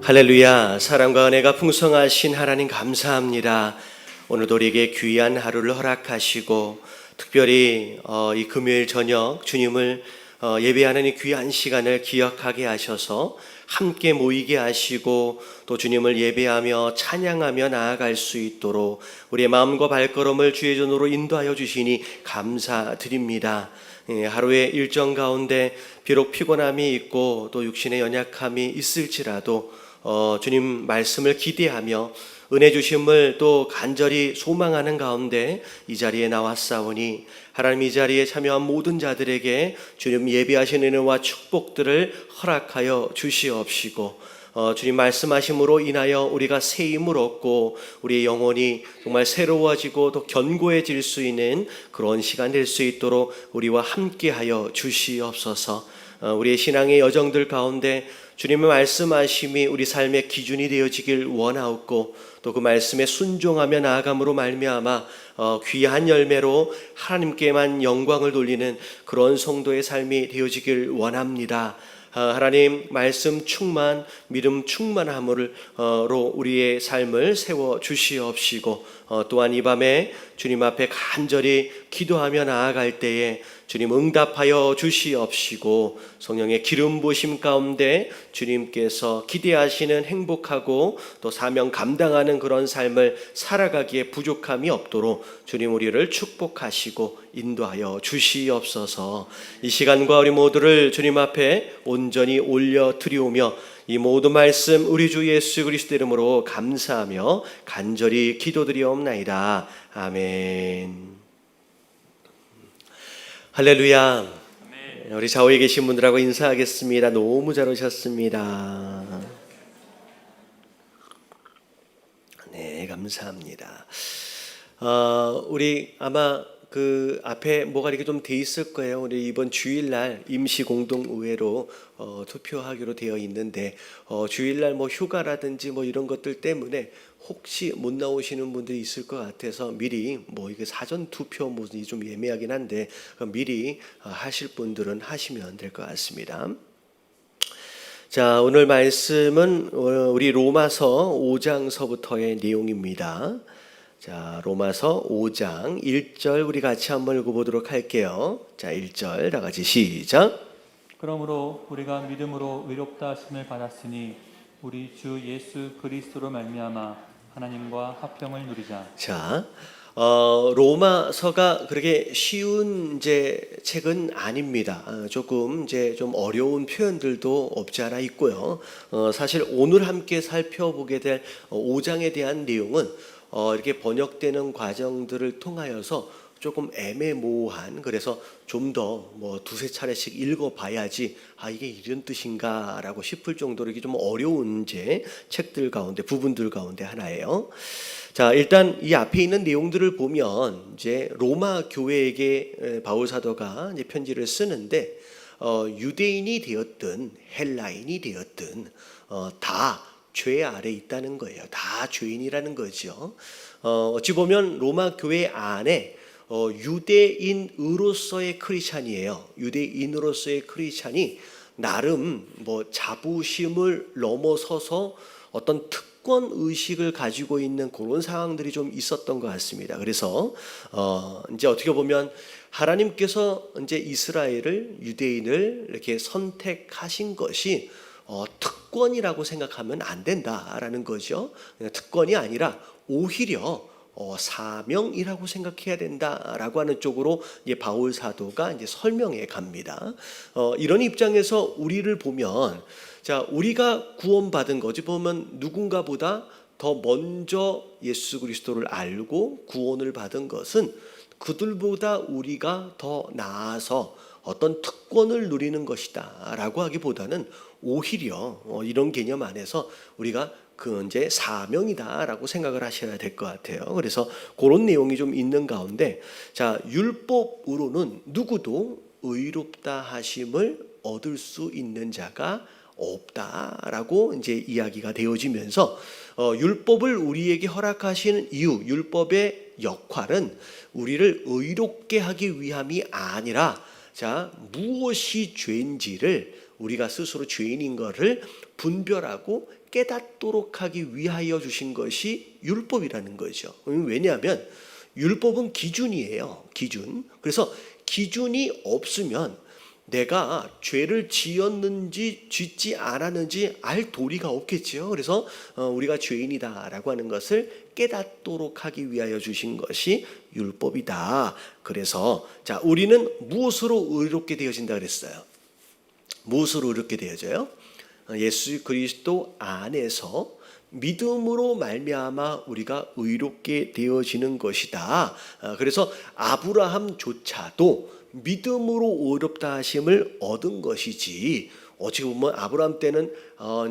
할렐루야. 사랑과 은혜가 풍성하신 하나님 감사합니다. 오늘도 우리에게 귀한 하루를 허락하시고 특별히 이 금요일 저녁 주님을 예배하는 이 귀한 시간을 기억하게 하셔서 함께 모이게 하시고 또 주님을 예배하며 찬양하며 나아갈 수 있도록 우리의 마음과 발걸음을 주의 전으로 인도하여 주시니 감사드립니다. 하루의 일정 가운데 비록 피곤함이 있고 또 육신의 연약함이 있을지라도 주님 말씀을 기대하며 은혜 주심을 또 간절히 소망하는 가운데 이 자리에 나왔사오니 하나님 이 자리에 참여한 모든 자들에게 주님 예비하신 은혜와 축복들을 허락하여 주시옵시고 주님 말씀하심으로 인하여 우리가 새 힘을 얻고 우리의 영혼이 정말 새로워지고 또 견고해질 수 있는 그런 시간 될 수 있도록 우리와 함께하여 주시옵소서. 우리의 신앙의 여정들 가운데 주님의 말씀하심이 우리 삶의 기준이 되어지길 원하옵고 또 그 말씀에 순종하며 나아감으로 말미암아 귀한 열매로 하나님께만 영광을 돌리는 그런 성도의 삶이 되어지길 원합니다. 하나님 말씀 충만, 믿음 충만함으로 우리의 삶을 세워 주시옵시고 또한 이 밤에 주님 앞에 간절히 기도하며 나아갈 때에 주님 응답하여 주시옵시고 성령의 기름 부으심 가운데 주님께서 기대하시는 행복하고 또 사명 감당하는 그런 삶을 살아가기에 부족함이 없도록 주님 우리를 축복하시고 인도하여 주시옵소서. 이 시간과 우리 모두를 주님 앞에 온전히 올려드리오며 이 모든 말씀 우리 주 예수 그리스도 이름으로 감사하며 간절히 기도드리옵나이다. 아멘. 할렐루야. 우리 좌우에 계신 분들하고 인사하겠습니다. 너무 잘 오셨습니다. 네, 감사합니다. 우리 아마 그 앞에 뭐가 이렇게 좀 돼 있을 거예요. 우리 이번 주일날 임시 공동의회로 투표하기로 되어 있는데 주일날 뭐 휴가라든지 뭐 이런 것들 때문에 혹시 못 나오시는 분들이 있을 것 같아서 미리 뭐 이게 사전 투표 모습이 좀 예매하긴 한데 미리 하실 분들은 하시면 될 것 같습니다. 자, 오늘 말씀은 우리 로마서 5장서부터의 내용입니다. 자, 로마서 5장 1절 우리 같이 한번 읽어보도록 할게요. 자, 1절 다 같이 시작. 그러므로 우리가 믿음으로 의롭다 하심을 받았으니 우리 주 예수 그리스도로 말미암아 하나님과 화평을 누리자. 자, 로마서가 그렇게 쉬운 책은 아닙니다. 조금 좀 어려운 표현들도 없지 않아 있고요. 사실 오늘 함께 살펴보게 될 5장에 대한 내용은 이렇게 번역되는 과정들을 통하여서 조금 애매모호한, 그래서 좀 더 뭐 두세 차례씩 읽어봐야지 이게 이런 뜻인가라고 싶을 정도로 이게 좀 어려운 책들 가운데 부분들 가운데 하나예요. 자, 일단 이 앞에 있는 내용들을 보면 이제 로마 교회에게 바울 사도가 이제 편지를 쓰는데 유대인이 되었든 헬라인이 되었든 다 죄 아래 있다는 거예요. 다 죄인이라는 거죠. 어찌 보면 로마 교회 안에 유대인으로서의 크리스찬이에요. 유대인으로서의 크리스찬이 나름 뭐 자부심을 넘어서서 어떤 특권 의식을 가지고 있는 그런 상황들이 좀 있었던 것 같습니다. 그래서 이제 어떻게 보면 하나님께서 이제 이스라엘을, 유대인을 이렇게 선택하신 것이 특권이라고 생각하면 안 된다라는 거죠. 특권이 아니라 오히려 사명이라고 생각해야 된다라고 하는 쪽으로 이제 바울 사도가 이제 설명해 갑니다. 이런 입장에서 우리를 보면, 자, 우리가 구원받은 거지 보면 누군가보다 더 먼저 예수 그리스도를 알고 구원을 받은 것은 그들보다 우리가 더 나아서 어떤 특권을 누리는 것이다 라고 하기보다는 오히려 이런 개념 안에서 우리가 그 이제 사명이다라고 생각을 하셔야 될 것 같아요. 그래서 그런 내용이 좀 있는 가운데, 자, 율법으로는 누구도 의롭다 하심을 얻을 수 있는 자가 없다라고 이제 이야기가 되어지면서 율법을 우리에게 허락하시는 이유, 율법의 역할은 우리를 의롭게 하기 위함이 아니라 자, 무엇이 죄인지를 우리가 스스로 죄인인 것을 분별하고 깨닫도록 하기 위하여 주신 것이 율법이라는 거죠. 왜냐하면 율법은 기준이에요. 기준. 그래서 기준이 없으면 내가 죄를 지었는지 짓지 않았는지 알 도리가 없겠죠. 그래서 우리가 죄인이다라고 하는 것을 깨닫도록 하기 위하여 주신 것이 율법이다. 그래서 자, 우리는 무엇으로 의롭게 되어진다 그랬어요? 무엇으로 의롭게 되어져요? 예수 그리스도 안에서 믿음으로 말미암아 우리가 의롭게 되어지는 것이다. 그래서 아브라함조차도 믿음으로 의롭다 하심을 얻은 것이지, 어찌 보면 아브라함 때는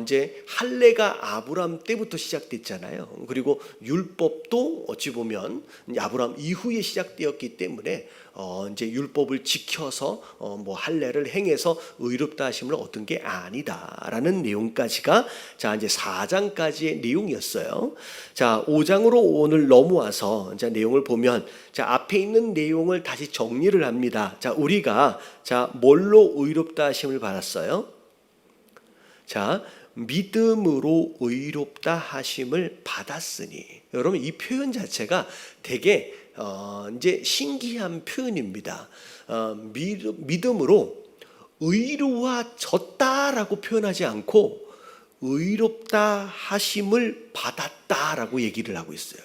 이제 할례가 아브라함 때부터 시작됐잖아요. 그리고 율법도 어찌 보면 아브라함 이후에 시작되었기 때문에 이제 율법을 지켜서 뭐 할례를 행해서 의롭다 하심을 얻은 게 아니다라는 내용까지가 자 이제 4장까지의 내용이었어요. 자 5장으로 오늘 넘어와서 자 내용을 보면 자 앞에 있는 내용을 다시 정리를 합니다. 자 우리가 자 뭘로 의롭다 하심을 받았어요? 자, 믿음으로 의롭다 하심을 받았으니. 여러분 이 표현 자체가 되게 이제 신기한 표현입니다. 믿음으로 의로워졌다라고 표현하지 않고 의롭다 하심을 받았다라고 얘기를 하고 있어요.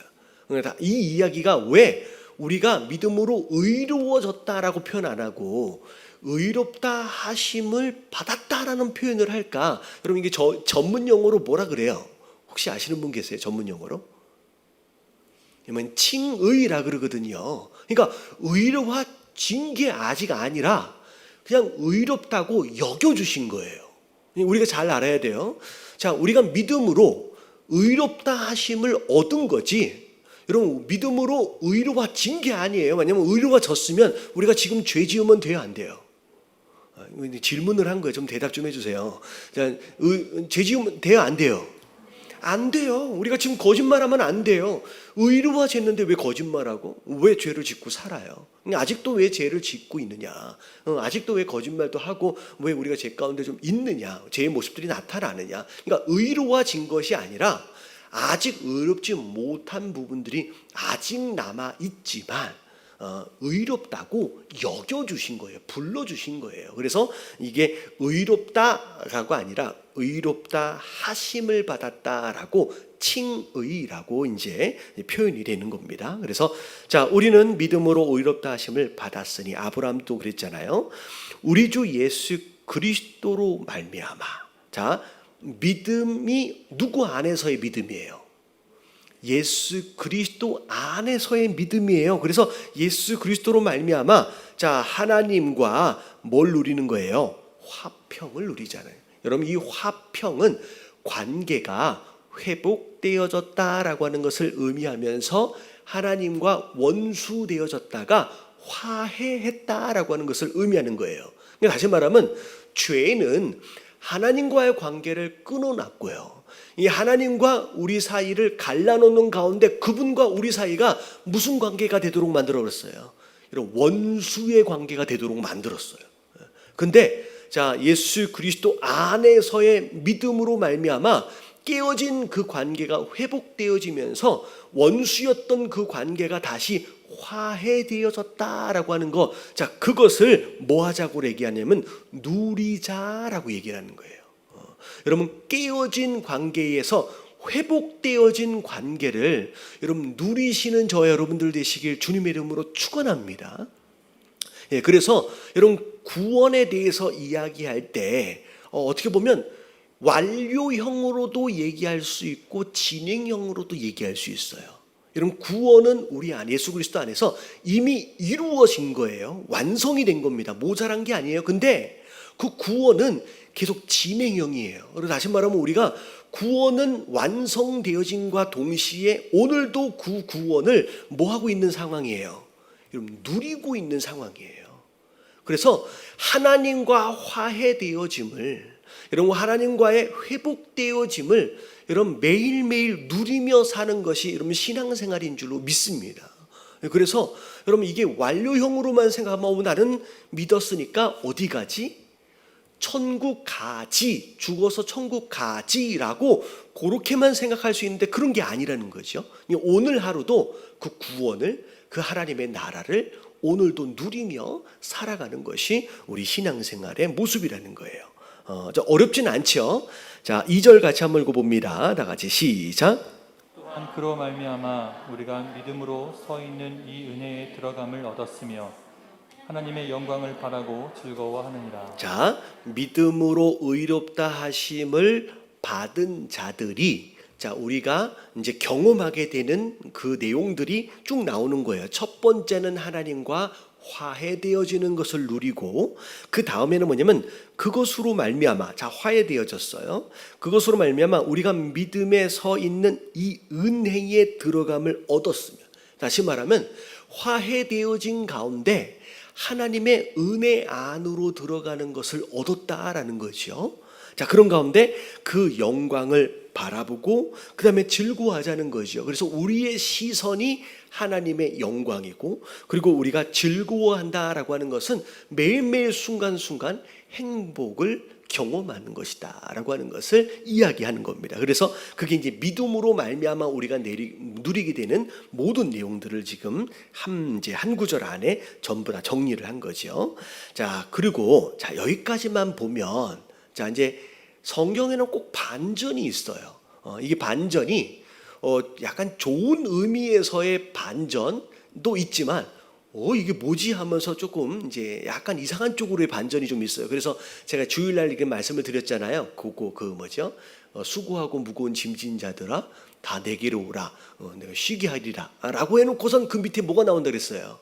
그러니까 이 이야기가 왜 우리가 믿음으로 의로워졌다라고 표현 안 하고 의롭다 하심을 받았다라는 표현을 할까? 여러분 이게 전문 용어로 뭐라 그래요? 혹시 아시는 분 계세요? 전문 용어로? 그러면 칭의라 그러거든요. 그러니까 의로워진 게 아직 아니라 그냥 의롭다고 여겨주신 거예요. 우리가 잘 알아야 돼요. 자, 우리가 믿음으로 의롭다 하심을 얻은 거지. 여러분 믿음으로 의로워진 게 아니에요. 왜냐하면 의로워졌으면 우리가 지금 죄 지으면 돼요, 안 돼요? 질문을 한 거예요. 좀 대답 좀 해주세요. 죄 지으면 돼요, 안 돼요? 안 돼요. 우리가 지금 거짓말하면 안 돼요. 의로워졌는데 왜 거짓말하고 왜 죄를 짓고 살아요? 아직도 왜 죄를 짓고 있느냐? 아직도 왜 거짓말도 하고 왜 우리가 죄 가운데 좀 있느냐? 죄의 모습들이 나타나느냐? 그러니까 의로워진 것이 아니라 아직 의롭지 못한 부분들이 아직 남아 있지만 의롭다고 여겨주신 거예요. 불러주신 거예요. 그래서 이게 의롭다라고 아니라 의롭다 하심을 받았다라고 칭의라고 이제 표현이 되는 겁니다. 그래서 자 우리는 믿음으로 의롭다 하심을 받았으니 아브라함도 그랬잖아요. 우리 주 예수 그리스도로 말미암아. 자 믿음이 누구 안에서의 믿음이에요? 예수 그리스도 안에서의 믿음이에요. 그래서 예수 그리스도로 말미암아 자 하나님과 뭘 누리는 거예요? 화평을 누리잖아요. 여러분 이 화평은 관계가 회복되어졌다라고 하는 것을 의미하면서 하나님과 원수되어졌다가 화해했다라고 하는 것을 의미하는 거예요. 그러니까 다시 말하면 죄는 하나님과의 관계를 끊어놨고요. 이 하나님과 우리 사이를 갈라놓는 가운데 그분과 우리 사이가 무슨 관계가 되도록 만들어버렸어요? 이런 원수의 관계가 되도록 만들었어요. 근데 자 예수 그리스도 안에서의 믿음으로 말미암아 깨어진 그 관계가 회복되어지면서 원수였던 그 관계가 다시 화해되어졌다라고 하는 거. 자 그것을 뭐 하자고 얘기하냐면 누리자라고 얘기를 하는 거예요. 여러분 깨어진 관계에서 회복되어진 관계를 여러분 누리시는 저와 여러분들 되시길 주님의 이름으로 축원합니다. 예, 그래서 여러분 구원에 대해서 이야기할 때 어떻게 보면 완료형으로도 얘기할 수 있고 진행형으로도 얘기할 수 있어요. 여러분 구원은 우리 안 예수 그리스도 안에서 이미 이루어진 거예요. 완성이 된 겁니다. 모자란 게 아니에요. 근데 그 구원은 계속 진행형이에요. 그래서 다시 말하면 우리가 구원은 완성되어진과 동시에 오늘도 그 구원을 뭐 하고 있는 상황이에요? 여러분 누리고 있는 상황이에요. 그래서 하나님과 화해되어짐을 여러분 하나님과의 회복되어짐을 여러분 매일매일 누리며 사는 것이 여러분 신앙생활인 줄로 믿습니다. 그래서 여러분 이게 완료형으로만 생각하면 나는 믿었으니까 어디 가지? 천국 가지, 죽어서 천국 가지라고 그렇게만 생각할 수 있는데 그런 게 아니라는 거죠. 오늘 하루도 그 구원을, 그 하나님의 나라를 오늘도 누리며 살아가는 것이 우리 신앙생활의 모습이라는 거예요. 어렵진 않죠. 자, 2절 같이 한번 읽어봅니다. 다 같이 시작. 또한 그로 말미암아 우리가 믿음으로 서 있는 이 은혜에 들어감을 얻었으며 하나님의 영광을 바라고 즐거워하느니라. 자, 믿음으로 의롭다 하심을 받은 자들이, 자, 우리가 이제 경험하게 되는 그 내용들이 쭉 나오는 거예요. 첫 번째는 하나님과 화해되어지는 것을 누리고, 그 다음에는 뭐냐면 그것으로 말미암아, 자, 화해되어졌어요. 그것으로 말미암아 우리가 믿음에 서 있는 이 은혜에 들어감을 얻었으며, 다시 말하면 화해되어진 가운데 하나님의 은혜 안으로 들어가는 것을 얻었다라는 거죠. 자, 그런 가운데 그 영광을 바라보고 그 다음에 즐거워하자는 거죠. 그래서 우리의 시선이 하나님의 영광이고, 그리고 우리가 즐거워한다라고 하는 것은 매일매일 순간순간 행복을 경험하는 것이다 라고 하는 것을 이야기하는 겁니다. 그래서 그게 이제 믿음으로 말미암아 우리가 누리게 되는 모든 내용들을 지금 한 구절 안에 전부 다 정리를 한 거죠. 자, 그리고 자, 여기까지만 보면, 자, 이제 성경에는 꼭 반전이 있어요. 이게 반전이 약간 좋은 의미에서의 반전도 있지만 이게 뭐지 하면서 조금 이제 약간 이상한 쪽으로의 반전이 좀 있어요. 그래서 제가 주일날 이렇게 말씀을 드렸잖아요. 그 뭐죠? 수고하고 무거운 짐진 자들아 다 내게로 오라. 내가 쉬게 하리라. 라고 해놓고선 그 밑에 뭐가 나온다 그랬어요?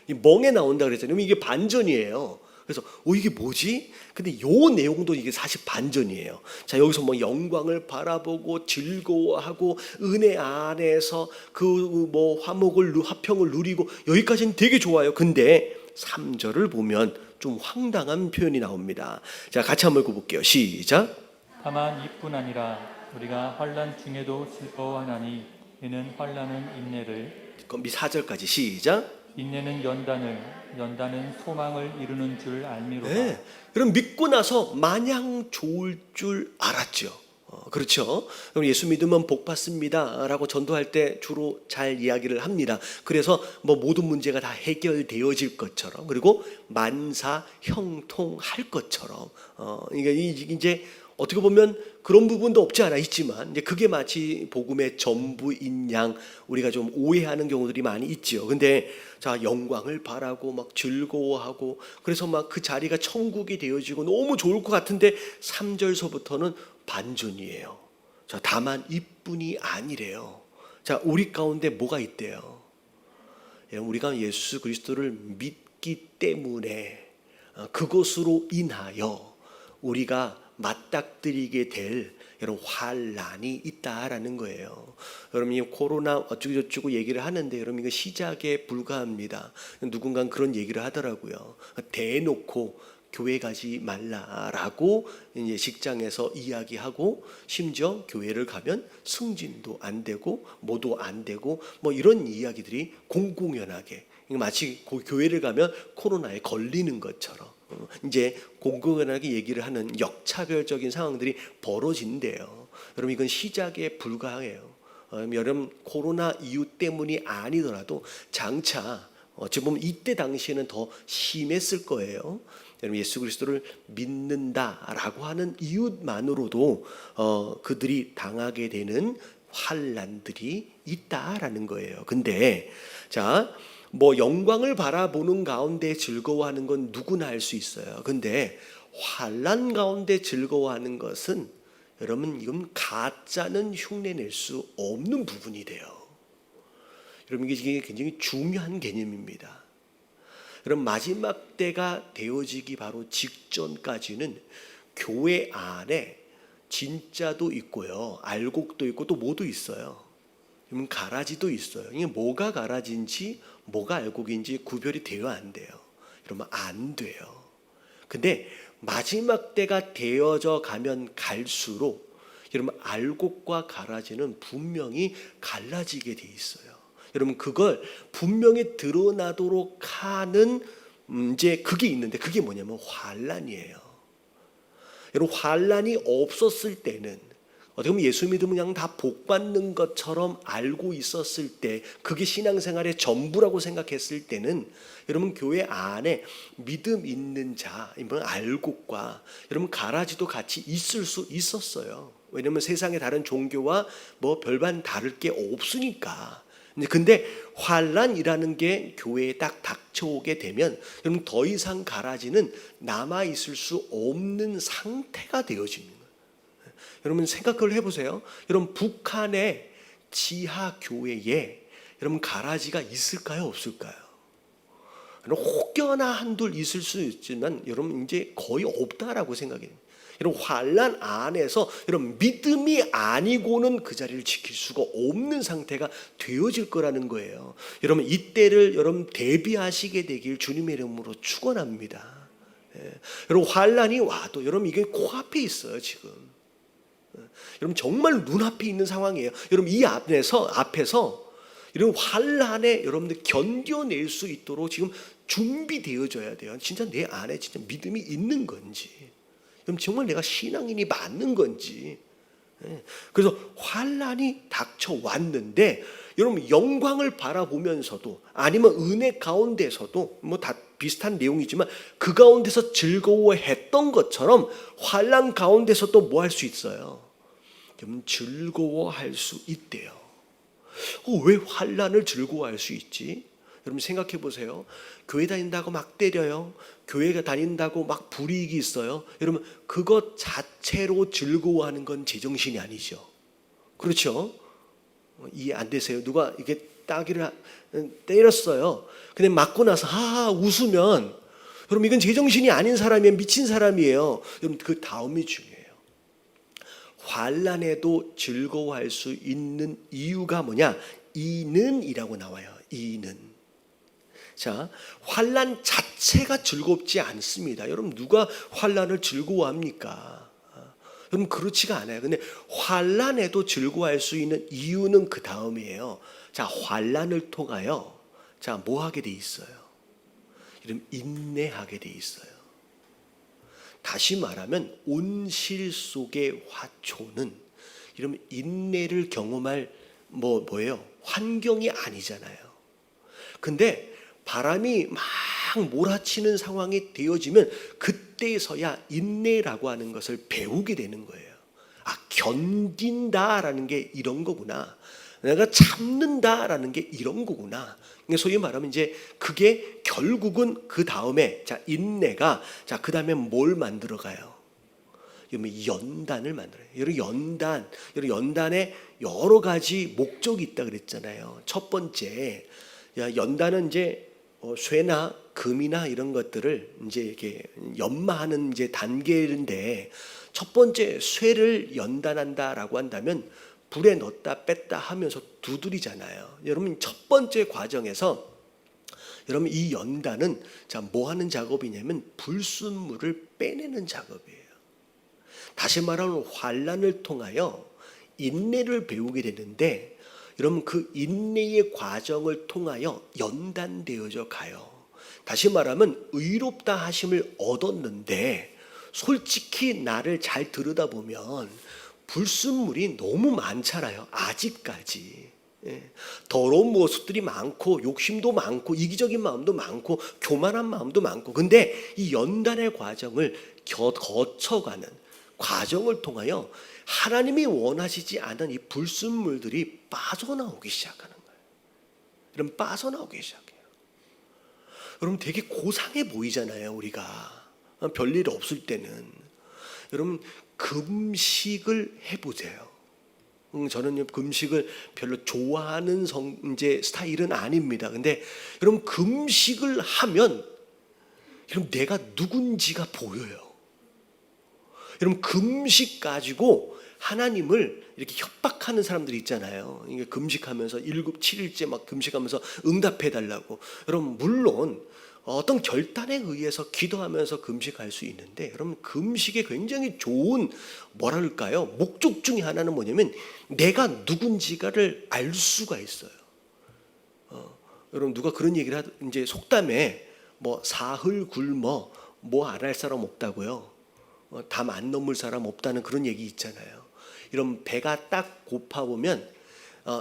이 멍에 나온다 그랬잖아요. 이게 반전이에요. 그래서 이게 뭐지? 근데 요 내용도 이게 사실 반전이에요. 자, 여기서 뭐 영광을 바라보고 즐거워하고 은혜 안에서 그 뭐 화평을 누리고 여기까지는 되게 좋아요. 근데 3절을 보면 좀 황당한 표현이 나옵니다. 자, 같이 한번 읽어볼게요. 시작. 다만 이뿐 아니라 우리가 환난 중에도 즐거워하나니 이는 환난은 인내를, 그럼 4절까지 시작. 인내는 연단은 소망을 이루는 줄 알미로다. 네. 그럼 믿고 나서 마냥 좋을 줄 알았죠. 그렇죠. 그럼 예수 믿으면 복 받습니다라고 전도할 때 주로 잘 이야기를 합니다. 그래서 뭐 모든 문제가 다 해결되어질 것처럼, 그리고 만사 형통할 것처럼, 이게 이제 어떻게 보면 그런 부분도 없지 않아 있지만, 이제 그게 마치 복음의 전부인 양 우리가 좀 오해하는 경우들이 많이 있죠. 근데 자, 영광을 바라고 막 즐거워하고 그래서 막 그 자리가 천국이 되어지고 너무 좋을 것 같은데 3절서부터는 반전이에요. 자, 다만 이뿐이 아니래요. 자, 우리 가운데 뭐가 있대요? 우리가 예수 그리스도를 믿기 때문에 그것으로 인하여 우리가 맞닥뜨리게 될 여러분 환난이 있다라는 거예요. 여러분 이 코로나 어쩌고저쩌고 얘기를 하는데 여러분 이거 시작에 불과합니다. 누군가 그런 얘기를 하더라고요. 대놓고 교회 가지 말라라고 이제 직장에서 이야기하고, 심지어 교회를 가면 승진도 안 되고 뭐도 안 되고 뭐 이런 이야기들이 공공연하게, 마치 교회를 가면 코로나에 걸리는 것처럼 이제 공공연하게 얘기를 하는 역차별적인 상황들이 벌어진대요. 여러분 이건 시작에 불과해요. 여러분 코로나 이유 때문이 아니더라도 장차 어찌 보면 이때 당시에는 더 심했을 거예요. 여러분 예수 그리스도를 믿는다라고 하는 이유만으로도 그들이 당하게 되는 환난들이 있다라는 거예요. 근데 자, 뭐 영광을 바라보는 가운데 즐거워하는 건 누구나 할 수 있어요. 근데 환난 가운데 즐거워하는 것은 여러분 이건 가짜는 흉내낼 수 없는 부분이 돼요. 여러분 이게 굉장히 중요한 개념입니다. 여러분 마지막 때가 되어지기 바로 직전까지는 교회 안에 진짜도 있고요, 알곡도 있고 또 뭐도 있어요. 그러면 가라지도 있어요. 이게 뭐가 가라지인지 뭐가 알곡인지 구별이 돼요, 안 돼요? 이러면 안 돼요. 근데 마지막 때가 되어져 가면 갈수록 여러분 알곡과 가라지는 분명히 갈라지게 돼 있어요. 여러분 그걸 분명히 드러나도록 하는 이제 그게 있는데 그게 뭐냐면 환난이에요. 여러분 환난이 없었을 때는 어떻게 보면 예수 믿으면 그냥 다 복 받는 것처럼 알고 있었을 때 그게 신앙생활의 전부라고 생각했을 때는 여러분 교회 안에 믿음 있는 자, 알곡과 여러분 가라지도 같이 있을 수 있었어요. 왜냐하면 세상의 다른 종교와 뭐 별반 다를 게 없으니까. 근데 환난이라는 게 교회에 딱 닥쳐오게 되면 여러분 더 이상 가라지는 남아 있을 수 없는 상태가 되어지는 거예요. 여러분 생각을 해보세요. 여러분 북한의 지하 교회에 여러분 가라지가 있을까요, 없을까요? 혹여나 한둘 있을 수 있지만 여러분 이제 거의 없다라고 생각해요. 여러분 환난 안에서 여러분 믿음이 아니고는 그 자리를 지킬 수가 없는 상태가 되어질 거라는 거예요. 여러분 이때를 여러분 대비하시게 되길 주님의 이름으로 축원합니다. 여러분 환난이 와도 여러분 이게 코앞에 있어요 지금. 여러분 정말 눈앞에 있는 상황이에요. 여러분 이 앞에서 이런 환난에 여러분들 견뎌낼 수 있도록 지금 준비되어져야 돼요. 진짜 내 안에 진짜 믿음이 있는 건지, 그럼 정말 내가 신앙인이 맞는 건지. 그래서 환난이 닥쳐왔는데 여러분 영광을 바라보면서도 아니면 은혜 가운데서도 뭐 다 비슷한 내용이지만 그 가운데서 즐거워했던 것처럼 환난 가운데서도 뭐 할 수 있어요? 여러분 즐거워할 수 있대요. 왜 환난을 즐거워할 수 있지? 여러분 생각해 보세요. 교회 다닌다고 막 때려요. 교회가 다닌다고 막 불이익이 있어요. 여러분 그것 자체로 즐거워하는 건 제정신이 아니죠. 그렇죠? 이해 안 되세요? 누가 이게 따귀를 때렸어요. 근데 맞고 나서 하하 웃으면 여러분 이건 제정신이 아닌 사람이에요. 미친 사람이에요. 여러분 그 다음이 중요해요. 환난에도 즐거워할 수 있는 이유가 뭐냐? 이는이라고 나와요. 이는. 자, 환난 자체가 즐겁지 않습니다. 여러분 누가 환난을 즐거워합니까? 여러분 그렇지가 않아요. 근데 환난에도 즐거워할 수 있는 이유는 그 다음이에요. 자, 환난을 통하여 자, 뭐 하게 돼 있어요? 이런 인내하게 돼 있어요. 다시 말하면 온실 속의 화초는 이런 인내를 경험할 뭐예요? 환경이 아니잖아요. 근데 바람이 막 몰아치는 상황이 되어지면 그때서야 인내라고 하는 것을 배우게 되는 거예요. 아, 견딘다라는 게 이런 거구나. 내가 참는다라는 게 이런 거구나. 소위 말하면 이제 그게 결국은 그 다음에 자 인내가 자 그 다음에 뭘 만들어가요? 연단을 만들어요. 여러분 연단에 여러 가지 목적이 있다 그랬잖아요. 첫 번째, 연단은 이제 쇠나 금이나 이런 것들을 이제 이렇게 연마하는 이제 단계인데 첫 번째 쇠를 연단한다라고 한다면 불에 넣었다 뺐다 하면서 두드리잖아요. 여러분 첫 번째 과정에서 여러분 이 연단은 자 뭐 하는 작업이냐면 불순물을 빼내는 작업이에요. 다시 말하면 환난을 통하여 인내를 배우게 되는데 여러분 그 인내의 과정을 통하여 연단되어져 가요. 다시 말하면 의롭다 하심을 얻었는데 솔직히 나를 잘 들여다보면 불순물이 너무 많잖아요. 아직까지. 더러운 모습들이 많고 욕심도 많고 이기적인 마음도 많고 교만한 마음도 많고 근데 이 연단의 과정을 거쳐가는 과정을 통하여 하나님이 원하시지 않은 이 불순물들이 빠져나오기 시작하는 거예요. 여러분 빠져나오기 시작해요. 여러분 되게 고상해 보이잖아요. 우리가 별일 없을 때는. 여러분 금식을 해보세요. 저는 금식을 별로 좋아하는 이제 스타일은 아닙니다. 근데 여러분 금식을 하면 여러분 내가 누군지가 보여요. 여러분 금식 가지고 하나님을 이렇게 협박하는 사람들이 있잖아요. 이게 금식하면서 7일째 막 금식하면서 응답해 달라고. 여러분 물론 어떤 결단에 의해서 기도하면서 금식할 수 있는데 여러분 금식에 굉장히 좋은 뭐랄까요? 목적 중에 하나는 뭐냐면 내가 누군지가를 알 수가 있어요. 여러분 누가 그런 얘기를 이제 속담에 뭐 사흘 굶어 뭐 안 할 사람 없다고요. 담 안 넘을 사람 없다는 그런 얘기 있잖아요. 이런 배가 딱 고파 보면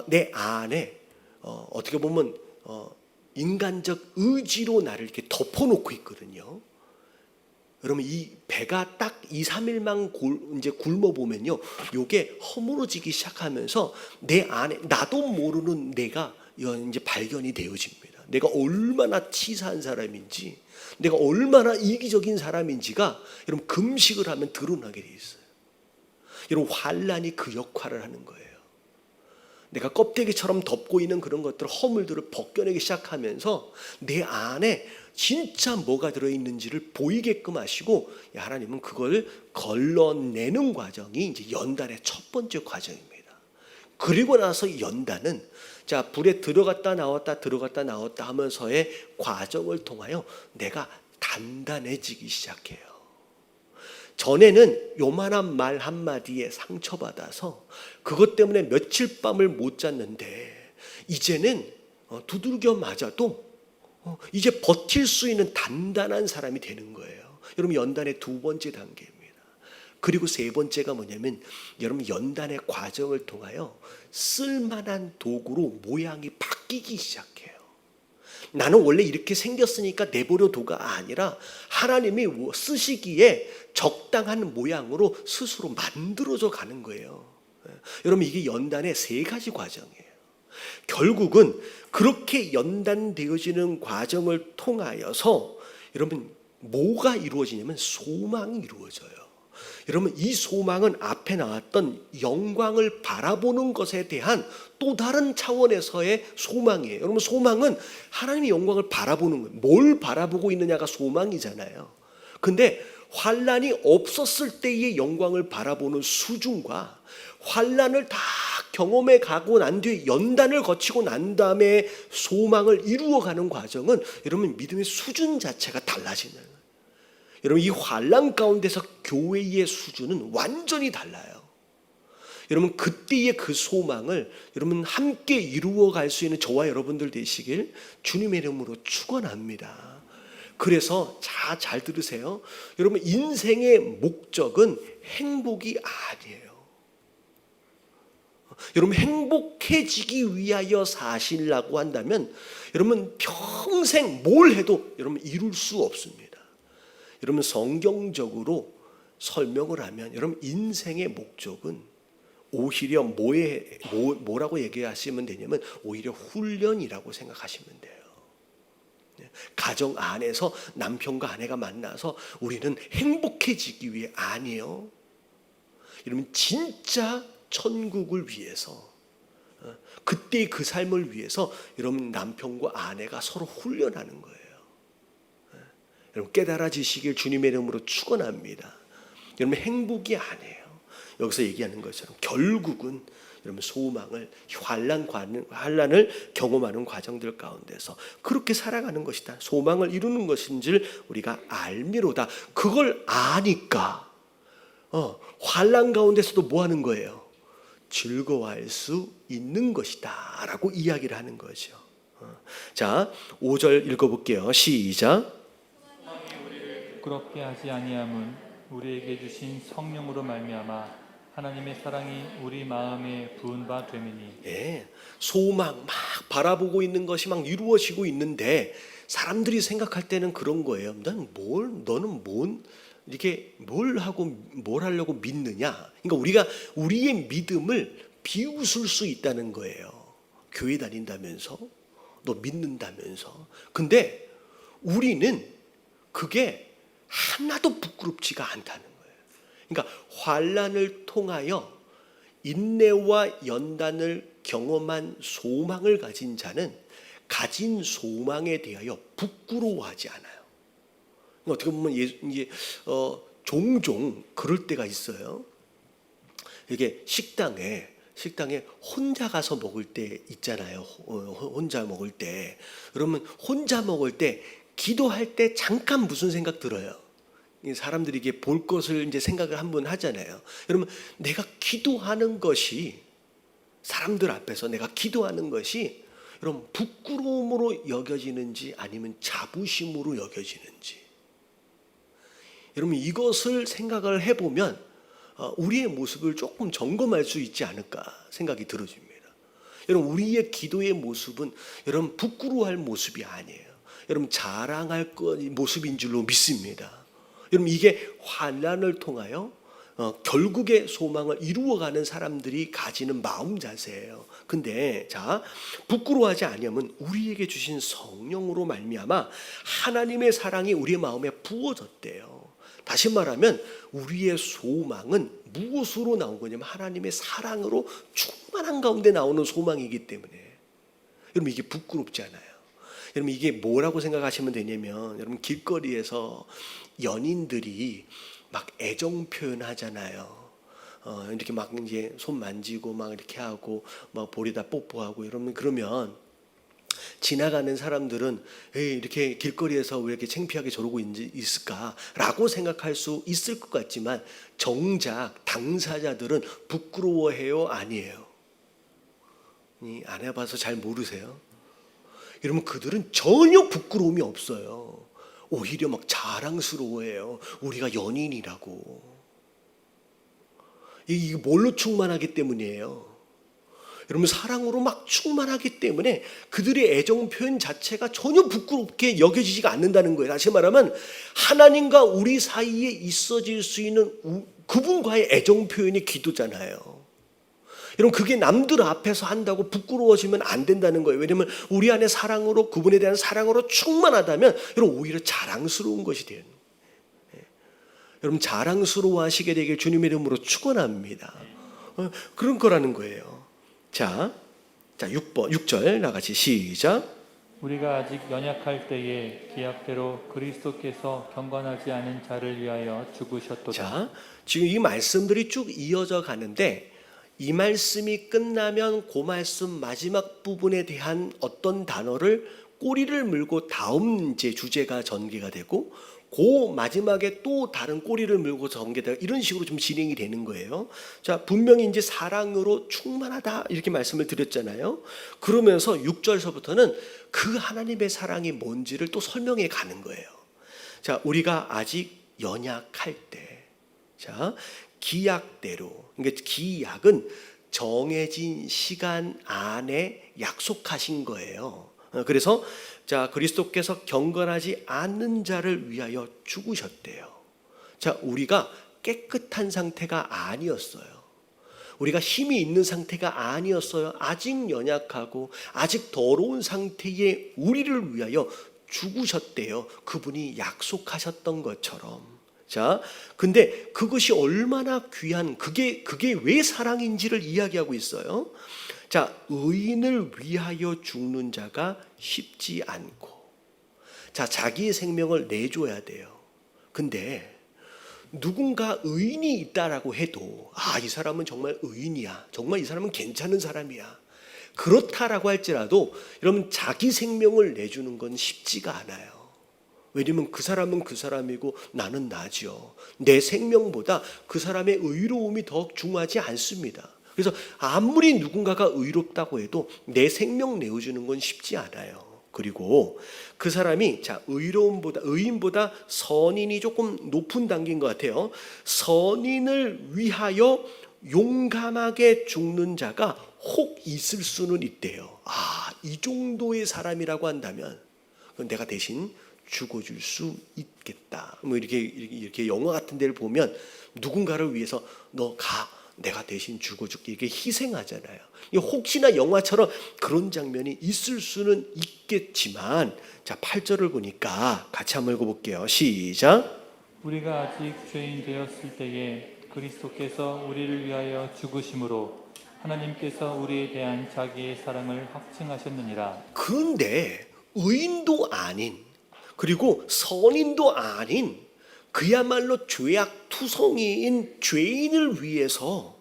내 안에 어떻게 보면 인간적 의지로 나를 이렇게 덮어놓고 있거든요. 여러분 이 배가 딱 2, 3일만 이제 굶어 보면요, 요게 허물어지기 시작하면서 내 안에 나도 모르는 내가 이제 발견이 되어집니다. 내가 얼마나 치사한 사람인지, 내가 얼마나 이기적인 사람인지가 여러분 금식을 하면 드러나게 돼 있어요. 여러분 환란이 그 역할을 하는 거예요. 내가 껍데기처럼 덮고 있는 그런 것들, 허물들을 벗겨내기 시작하면서 내 안에 진짜 뭐가 들어있는지를 보이게끔 하시고, 하나님은 그걸 걸러내는 과정이 이제 연단의 첫 번째 과정입니다. 그리고 나서 연단은 자 불에 들어갔다 나왔다 하면서의 과정을 통하여 내가 단단해지기 시작해요. 전에는 요만한 말 한마디에 상처받아서 그것 때문에 며칠 밤을 못 잤는데, 이제는 두들겨 맞아도 이제 버틸 수 있는 단단한 사람이 되는 거예요. 여러분 연단의 두 번째 단계입니다. 그리고 세 번째가 뭐냐면, 여러분 연단의 과정을 통하여 쓸만한 도구로 모양이 바뀌기 시작해요. 나는 원래 이렇게 생겼으니까 내버려 두가 아니라 하나님이 쓰시기에 적당한 모양으로 스스로 만들어져 가는 거예요. 여러분 이게 연단의 세 가지 과정이에요. 결국은 그렇게 연단되어지는 과정을 통하여서 여러분 뭐가 이루어지냐면 소망이 이루어져요. 여러분 이 소망은 앞에 나왔던 영광을 바라보는 것에 대한 또 다른 차원에서의 소망이에요. 여러분 소망은 하나님의 영광을 바라보는 거예요. 뭘 바라보고 있느냐가 소망이잖아요. 근데 환란이 없었을 때의 영광을 바라보는 수준과 환란을 다 경험해 가고 난 뒤에 연단을 거치고 난 다음에 소망을 이루어가는 과정은 여러분 믿음의 수준 자체가 달라지는 거예요. 여러분 이 환란 가운데서 교회의 수준은 완전히 달라요. 여러분 그때의 그 소망을 여러분 함께 이루어갈 수 있는 저와 여러분들 되시길 주님의 이름으로 축원합니다. 그래서 잘 들으세요. 여러분 인생의 목적은 행복이 아니에요. 여러분 행복해지기 위하여 사시려고 한다면 여러분 평생 뭘 해도 여러분 이룰 수 없습니다. 여러분 성경적으로 설명을 하면 여러분 인생의 목적은 오히려 뭐라고 얘기하시면 되냐면 오히려 훈련이라고 생각하시면 돼요. 가정 안에서 남편과 아내가 만나서 우리는 행복해지기 위해 아니에요. 여러분 진짜 천국을 위해서, 그때의 그 삶을 위해서 여러분 남편과 아내가 서로 훈련하는 거예요. 여러분 깨달아지시길 주님의 이름으로 축원합니다. 여러분 행복이 아니에요. 여기서 얘기하는 것처럼 결국은 여러분 소망을 환란을 경험하는 과정들 가운데서 그렇게 살아가는 것이다. 소망을 이루는 것인 줄 우리가 알미로다. 그걸 아니까 환란 가운데서도 뭐 하는 거예요? 즐거워할 수 있는 것이다 라고 이야기를 하는 거죠. 자 5절 읽어볼게요. 시작. 부끄럽게 하지 아니함은 우리에게 주신 성령으로 말미암아 하나님의 사랑이 우리 마음에 부은 바 되매니. 예, 소망 막 바라보고 있는 것이 막 이루어지고 있는데 사람들이 생각할 때는 그런 거예요. 너는 이렇게 뭘 하려고 믿느냐? 그러니까 우리가 우리의 믿음을 비웃을 수 있다는 거예요. 교회 다닌다면서, 너 믿는다면서. 근데 우리는 그게 하나도 부끄럽지가 않다는 거예요. 그러니까 환란을 통하여 인내와 연단을 경험한 소망을 가진 자는 가진 소망에 대하여 부끄러워하지 않아요. 어떻게 보면 이제 종종 그럴 때가 있어요. 이게 식당에 혼자 가서 먹을 때 있잖아요. 혼자 먹을 때. 그러면 혼자 먹을 때 기도할 때 잠깐 무슨 생각 들어요? 사람들이 이게 볼 것을 이제 생각을 한번 하잖아요. 여러분 내가 기도하는 것이 사람들 앞에서 내가 기도하는 것이 여러분 부끄러움으로 여겨지는지 아니면 자부심으로 여겨지는지, 여러분 이것을 생각을 해보면 우리의 모습을 조금 점검할 수 있지 않을까 생각이 들어집니다. 여러분 우리의 기도의 모습은 여러분 부끄러워할 모습이 아니에요. 여러분 자랑할 모습인 줄로 믿습니다. 여러분 이게 환난을 통하여 결국의 소망을 이루어가는 사람들이 가지는 마음 자세예요. 근데 자, 부끄러워하지 아니하면 우리에게 주신 성령으로 말미암아 하나님의 사랑이 우리의 마음에 부어졌대요. 다시 말하면 우리의 소망은 무엇으로 나온 거냐면 하나님의 사랑으로 충만한 가운데 나오는 소망이기 때문에 여러분 이게 부끄럽지 않아요. 여러분 이게 뭐라고 생각하시면 되냐면, 여러분 길거리에서 연인들이 막 애정 표현하잖아요. 이렇게 막 이제 손 만지고 막 이렇게 하고 막 볼에다 뽀뽀하고 이러면, 그러면 지나가는 사람들은 에이, 이렇게 길거리에서 왜 이렇게 창피하게 저러고 있을까라고 생각할 수 있을 것 같지만 정작 당사자들은 부끄러워해요, 아니에요? 안 해봐서 잘 모르세요? 여러분 그들은 전혀 부끄러움이 없어요. 오히려 막 자랑스러워해요. 우리가 연인이라고. 이게 뭘로 충만하기 때문이에요? 여러분 사랑으로 막 충만하기 때문에 그들의 애정 표현 자체가 전혀 부끄럽게 여겨지지가 않는다는 거예요. 다시 말하면 하나님과 우리 사이에 있어질 수 있는 그분과의 애정 표현이 기도잖아요. 여러분 그게 남들 앞에서 한다고 부끄러워지면 안 된다는 거예요. 왜냐하면 우리 안에 사랑으로, 그분에 대한 사랑으로 충만하다면 여러분 오히려 자랑스러운 것이 돼요. 여러분 자랑스러워 하시게 되길 주님의 이름으로 축원합니다. 그런 거라는 거예요. 자 6절 나같이 시작. 우리가 아직 연약할 때에 기약대로 그리스도께서 경건하지 않은 자를 위하여 죽으셨도다. 자, 지금 이 말씀들이 쭉 이어져 가는데 이 말씀이 끝나면 그 말씀 마지막 부분에 대한 어떤 단어를 꼬리를 물고 다음 이제 주제가 전개가 되고, 그 마지막에 또 다른 꼬리를 물고 전개되고, 이런 식으로 좀 진행이 되는 거예요. 자, 분명히 이제 사랑으로 충만하다 이렇게 말씀을 드렸잖아요. 그러면서 6절서부터는 그 하나님의 사랑이 뭔지를 또 설명해 가는 거예요. 자, 우리가 아직 연약할 때, 자, 기약대로, 그러니까 기약은 정해진 시간 안에 약속하신 거예요. 그래서 자, 그리스도께서 경건하지 않는 자를 위하여 죽으셨대요. 자, 우리가 깨끗한 상태가 아니었어요. 우리가 힘이 있는 상태가 아니었어요. 아직 연약하고 아직 더러운 상태의 우리를 위하여 죽으셨대요. 그분이 약속하셨던 것처럼. 자, 근데 그것이 얼마나 귀한, 그게 왜 사랑인지를 이야기하고 있어요. 자, 의인을 위하여 죽는 자가 쉽지 않고, 자, 자기의 생명을 내줘야 돼요. 근데 누군가 의인이 있다라고 해도 이 사람은 정말 의인이야, 정말 이 사람은 괜찮은 사람이야, 그렇다라고 할지라도 여러분 자기 생명을 내주는 건 쉽지가 않아요. 왜냐면 그 사람은 그 사람이고 나는 나죠. 내 생명보다 그 사람의 의로움이 더 중요하지 않습니다. 그래서 아무리 누군가가 의롭다고 해도 내 생명 내어주는 건 쉽지 않아요. 그리고 그 사람이 자, 의인보다 선인이 조금 높은 단계인 것 같아요. 선인을 위하여 용감하게 죽는 자가 혹 있을 수는 있대요. 이 정도의 사람이라고 한다면 그건 내가 대신 죽어줄 수 있겠다. 뭐 이렇게 영화 같은 데를 보면 누군가를 위해서 너 가, 내가 대신 죽어줄게, 이게 희생하잖아요. 혹시나 영화처럼 그런 장면이 있을 수는 있겠지만, 자 8절을 보니까 같이 한번 읽어볼게요. 시작. 우리가 아직 죄인 되었을 때에 그리스도께서 우리를 위하여 죽으심으로 하나님께서 우리에 대한 자기의 사랑을 확증하셨느니라. 그런데 의인도 아닌, 그리고 선인도 아닌, 그야말로 죄악투성이인 죄인을 위해서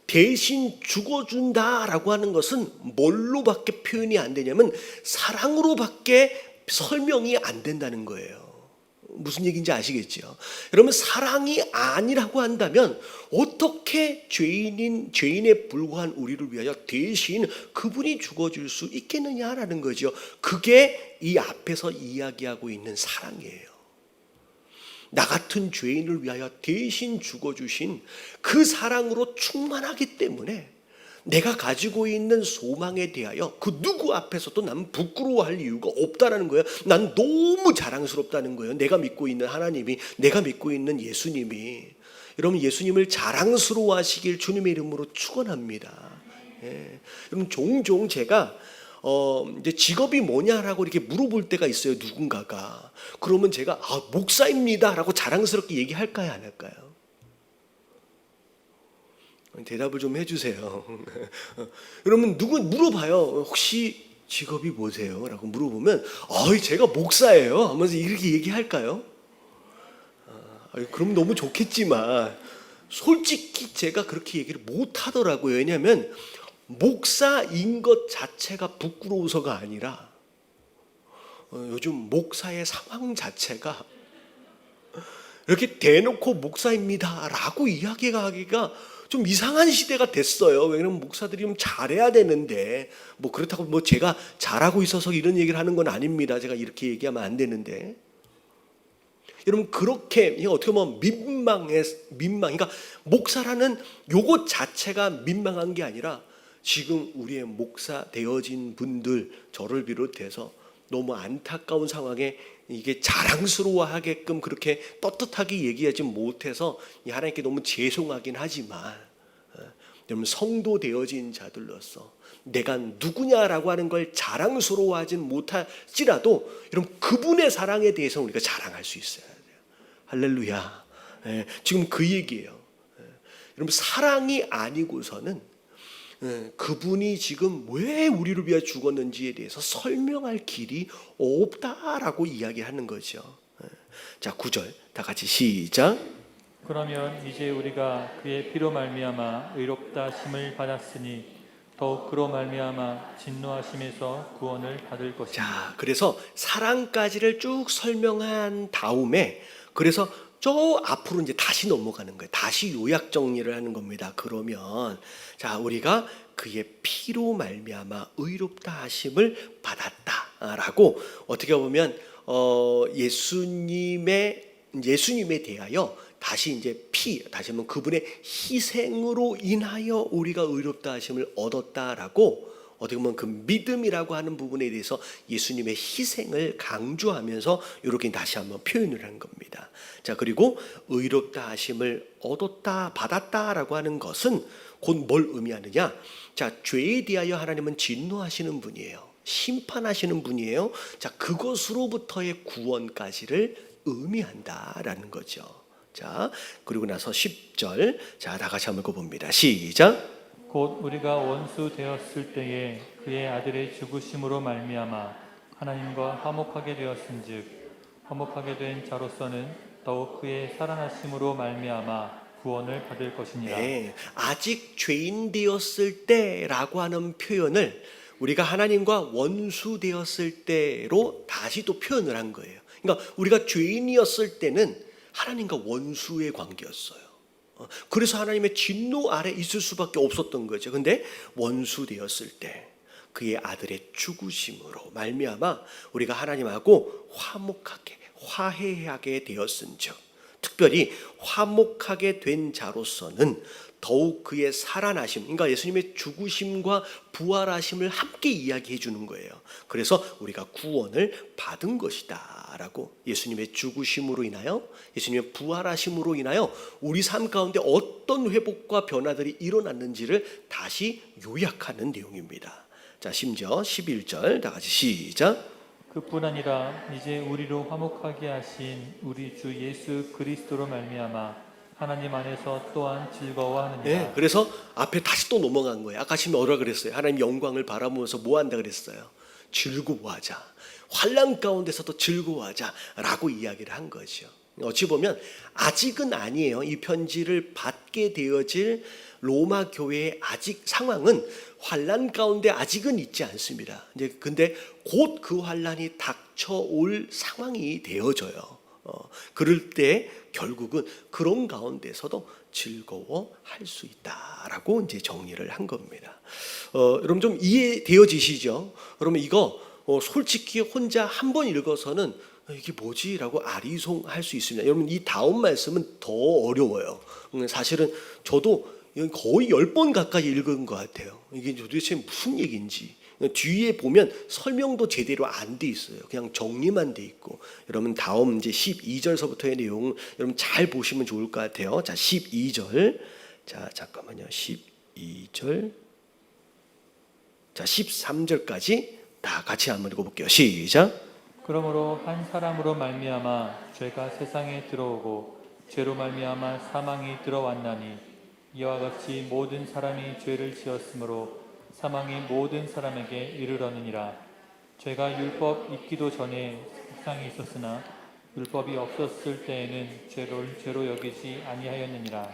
대신 죽어준다라고 하는 것은 뭘로밖에 표현이 안 되냐면 사랑으로밖에 설명이 안 된다는 거예요. 무슨 얘기인지 아시겠죠? 여러분, 사랑이 아니라고 한다면 어떻게 죄인에 불과한 우리를 위하여 대신 그분이 죽어줄 수 있겠느냐라는 거죠. 그게 이 앞에서 이야기하고 있는 사랑이에요. 나 같은 죄인을 위하여 대신 죽어주신 그 사랑으로 충만하기 때문에 내가 가지고 있는 소망에 대하여 그 누구 앞에서도 난 부끄러워할 이유가 없다는 거예요. 난 너무 자랑스럽다는 거예요. 내가 믿고 있는 하나님이, 내가 믿고 있는 예수님이. 여러분, 예수님을 자랑스러워하시길 주님의 이름으로 축원합니다. 예. 여러분, 종종 제가 이제 직업이 뭐냐라고 이렇게 물어볼 때가 있어요. 누군가가. 그러면 제가 목사입니다라고 자랑스럽게 얘기할까요, 안 할까요? 대답을 좀 해주세요. 여러분, 누구 물어봐요. 혹시 직업이 뭐세요? 라고 물어보면 제가 목사예요 하면서 이렇게 얘기할까요? 그럼 너무 좋겠지만 솔직히 제가 그렇게 얘기를 못 하더라고요. 왜냐하면 목사인 것 자체가 부끄러워서가 아니라 요즘 목사의 상황 자체가 이렇게 대놓고 목사입니다 라고 이야기하기가 좀 이상한 시대가 됐어요. 왜냐면 목사들이 좀 잘해야 되는데, 뭐 그렇다고 뭐 제가 잘하고 있어서 이런 얘기를 하는 건 아닙니다. 제가 이렇게 얘기하면 안 되는데, 여러분, 그렇게 어떻게 보면 그러니까 목사라는 요것 자체가 민망한 게 아니라 지금 우리의 목사 되어진 분들, 저를 비롯해서 너무 안타까운 상황에 이게 자랑스러워하게끔 그렇게 떳떳하게 얘기하지 못해서 하나님께 너무 죄송하긴 하지만, 여러분, 성도 되어진 자들로서 내가 누구냐라고 하는 걸 자랑스러워하진 못할지라도 여러분, 그분의 사랑에 대해서 우리가 자랑할 수 있어야 돼요. 할렐루야. 지금 그 얘기예요. 여러분, 사랑이 아니고서는 그분이 지금 왜 우리를 위해 죽었는지에 대해서 설명할 길이 없다라고 이야기하는 거죠. 자, 9절 다 같이 시작. 그러면 이제 우리가 그의 피로 말미암아 의롭다 하심을 받았으니 더욱 그로 말미암아 진노하심에서 구원을 받을 것이다. 자, 그래서 사랑까지를 쭉 설명한 다음에 그래서 저 앞으로 이제 다시 넘어가는 거예요. 다시 요약 정리를 하는 겁니다. 그러면 자, 우리가 그의 피로 말미암아 의롭다 하심을 받았다라고 어떻게 보면 예수님에 대하여 다시 이제 다시 한번 그분의 희생으로 인하여 우리가 의롭다 하심을 얻었다라고 어떻게 보면 그 믿음이라고 하는 부분에 대해서 예수님의 희생을 강조하면서 이렇게 다시 한번 표현을 한 겁니다. 자, 그리고 의롭다 하심을 얻었다, 받았다라고 하는 것은 곧 뭘 의미하느냐? 자, 죄에 대하여 하나님은 진노하시는 분이에요. 심판하시는 분이에요. 자, 그것으로부터의 구원까지를 의미한다라는 거죠. 자, 그리고 나서 10절. 자, 다 같이 한번 읽어봅니다. 시작. 곧 우리가 원수 되었을 때에 그의 아들의 죽으심으로 말미암아 하나님과 화목하게 되었은즉 화목하게 된 자로서는 더욱 그의 살아나심으로 말미암아 구원을 받을 것이니라. 네, 아직 죄인 되었을 때라고 하는 표현을 우리가 하나님과 원수 되었을 때로 다시 또 표현을 한 거예요. 그러니까 우리가 죄인이었을 때는 하나님과 원수의 관계였어요. 그래서 하나님의 진노 아래 있을 수밖에 없었던 거죠. 근데 원수 되었을 때 그의 아들의 죽으심으로 말미암아 우리가 하나님하고 화해하게 되었은즉, 특별히 화목하게 된 자로서는 더욱 그의 살아나심, 그러니까 예수님의 죽으심과 부활하심을 함께 이야기해 주는 거예요. 그래서 우리가 구원을 받은 것이다 라고, 예수님의 죽으심으로 인하여, 예수님의 부활하심으로 인하여 우리 삶 가운데 어떤 회복과 변화들이 일어났는지를 다시 요약하는 내용입니다. 자, 심지어 11절 다 같이 시작. 그뿐 아니라 이제 우리로 화목하게 하신 우리 주 예수 그리스도로 말미암아 하나님 안에서 또한 즐거워하느니라. 네, 그래서 앞에 다시 또 넘어간 거예요. 아까 지금 뭐라 그랬어요? 하나님 영광을 바라보면서 뭐 한다 그랬어요? 즐거워하자. 환난 가운데서도 즐거워하자라고 이야기를 한 거죠. 어찌 보면 아직은 아니에요. 이 편지를 받게 되어질 로마 교회의 아직 상황은 환난 가운데 아직은 있지 않습니다. 이제 근데 곧 그 환난이 닥쳐올 상황이 되어져요. 그럴 때 결국은 그런 가운데서도 즐거워할 수 있다라고 이제 정리를 한 겁니다. 여러분 좀 이해되어지시죠? 여러분 이거 솔직히 혼자 한 번 읽어서는 이게 뭐지라고 아리송할 수 있습니다. 여러분 이 다음 말씀은 더 어려워요. 사실은 저도 거의 10번 가까이 읽은 것 같아요. 이게 도대체 무슨 얘기인지. 뒤에 보면 설명도 제대로 안 돼 있어요. 그냥 정리만 돼 있고. 여러분 다음 이제 12절서부터의 내용을 여러분 잘 보시면 좋을 것 같아요. 자, 12절. 자, 잠깐만요. 12절. 자, 13절까지 다 같이 한번 읽어볼게요. 시작. 그러므로 한 사람으로 말미암아 죄가 세상에 들어오고 죄로 말미암아 사망이 들어왔나니 이와 같이 모든 사람이 죄를 지었으므로 사망이 모든 사람에게 이르러느니라. 죄가 율법 있기도 전에 세상에 있었으나 율법이 없었을 때에는 죄를 죄로 여기지 아니하였느니라.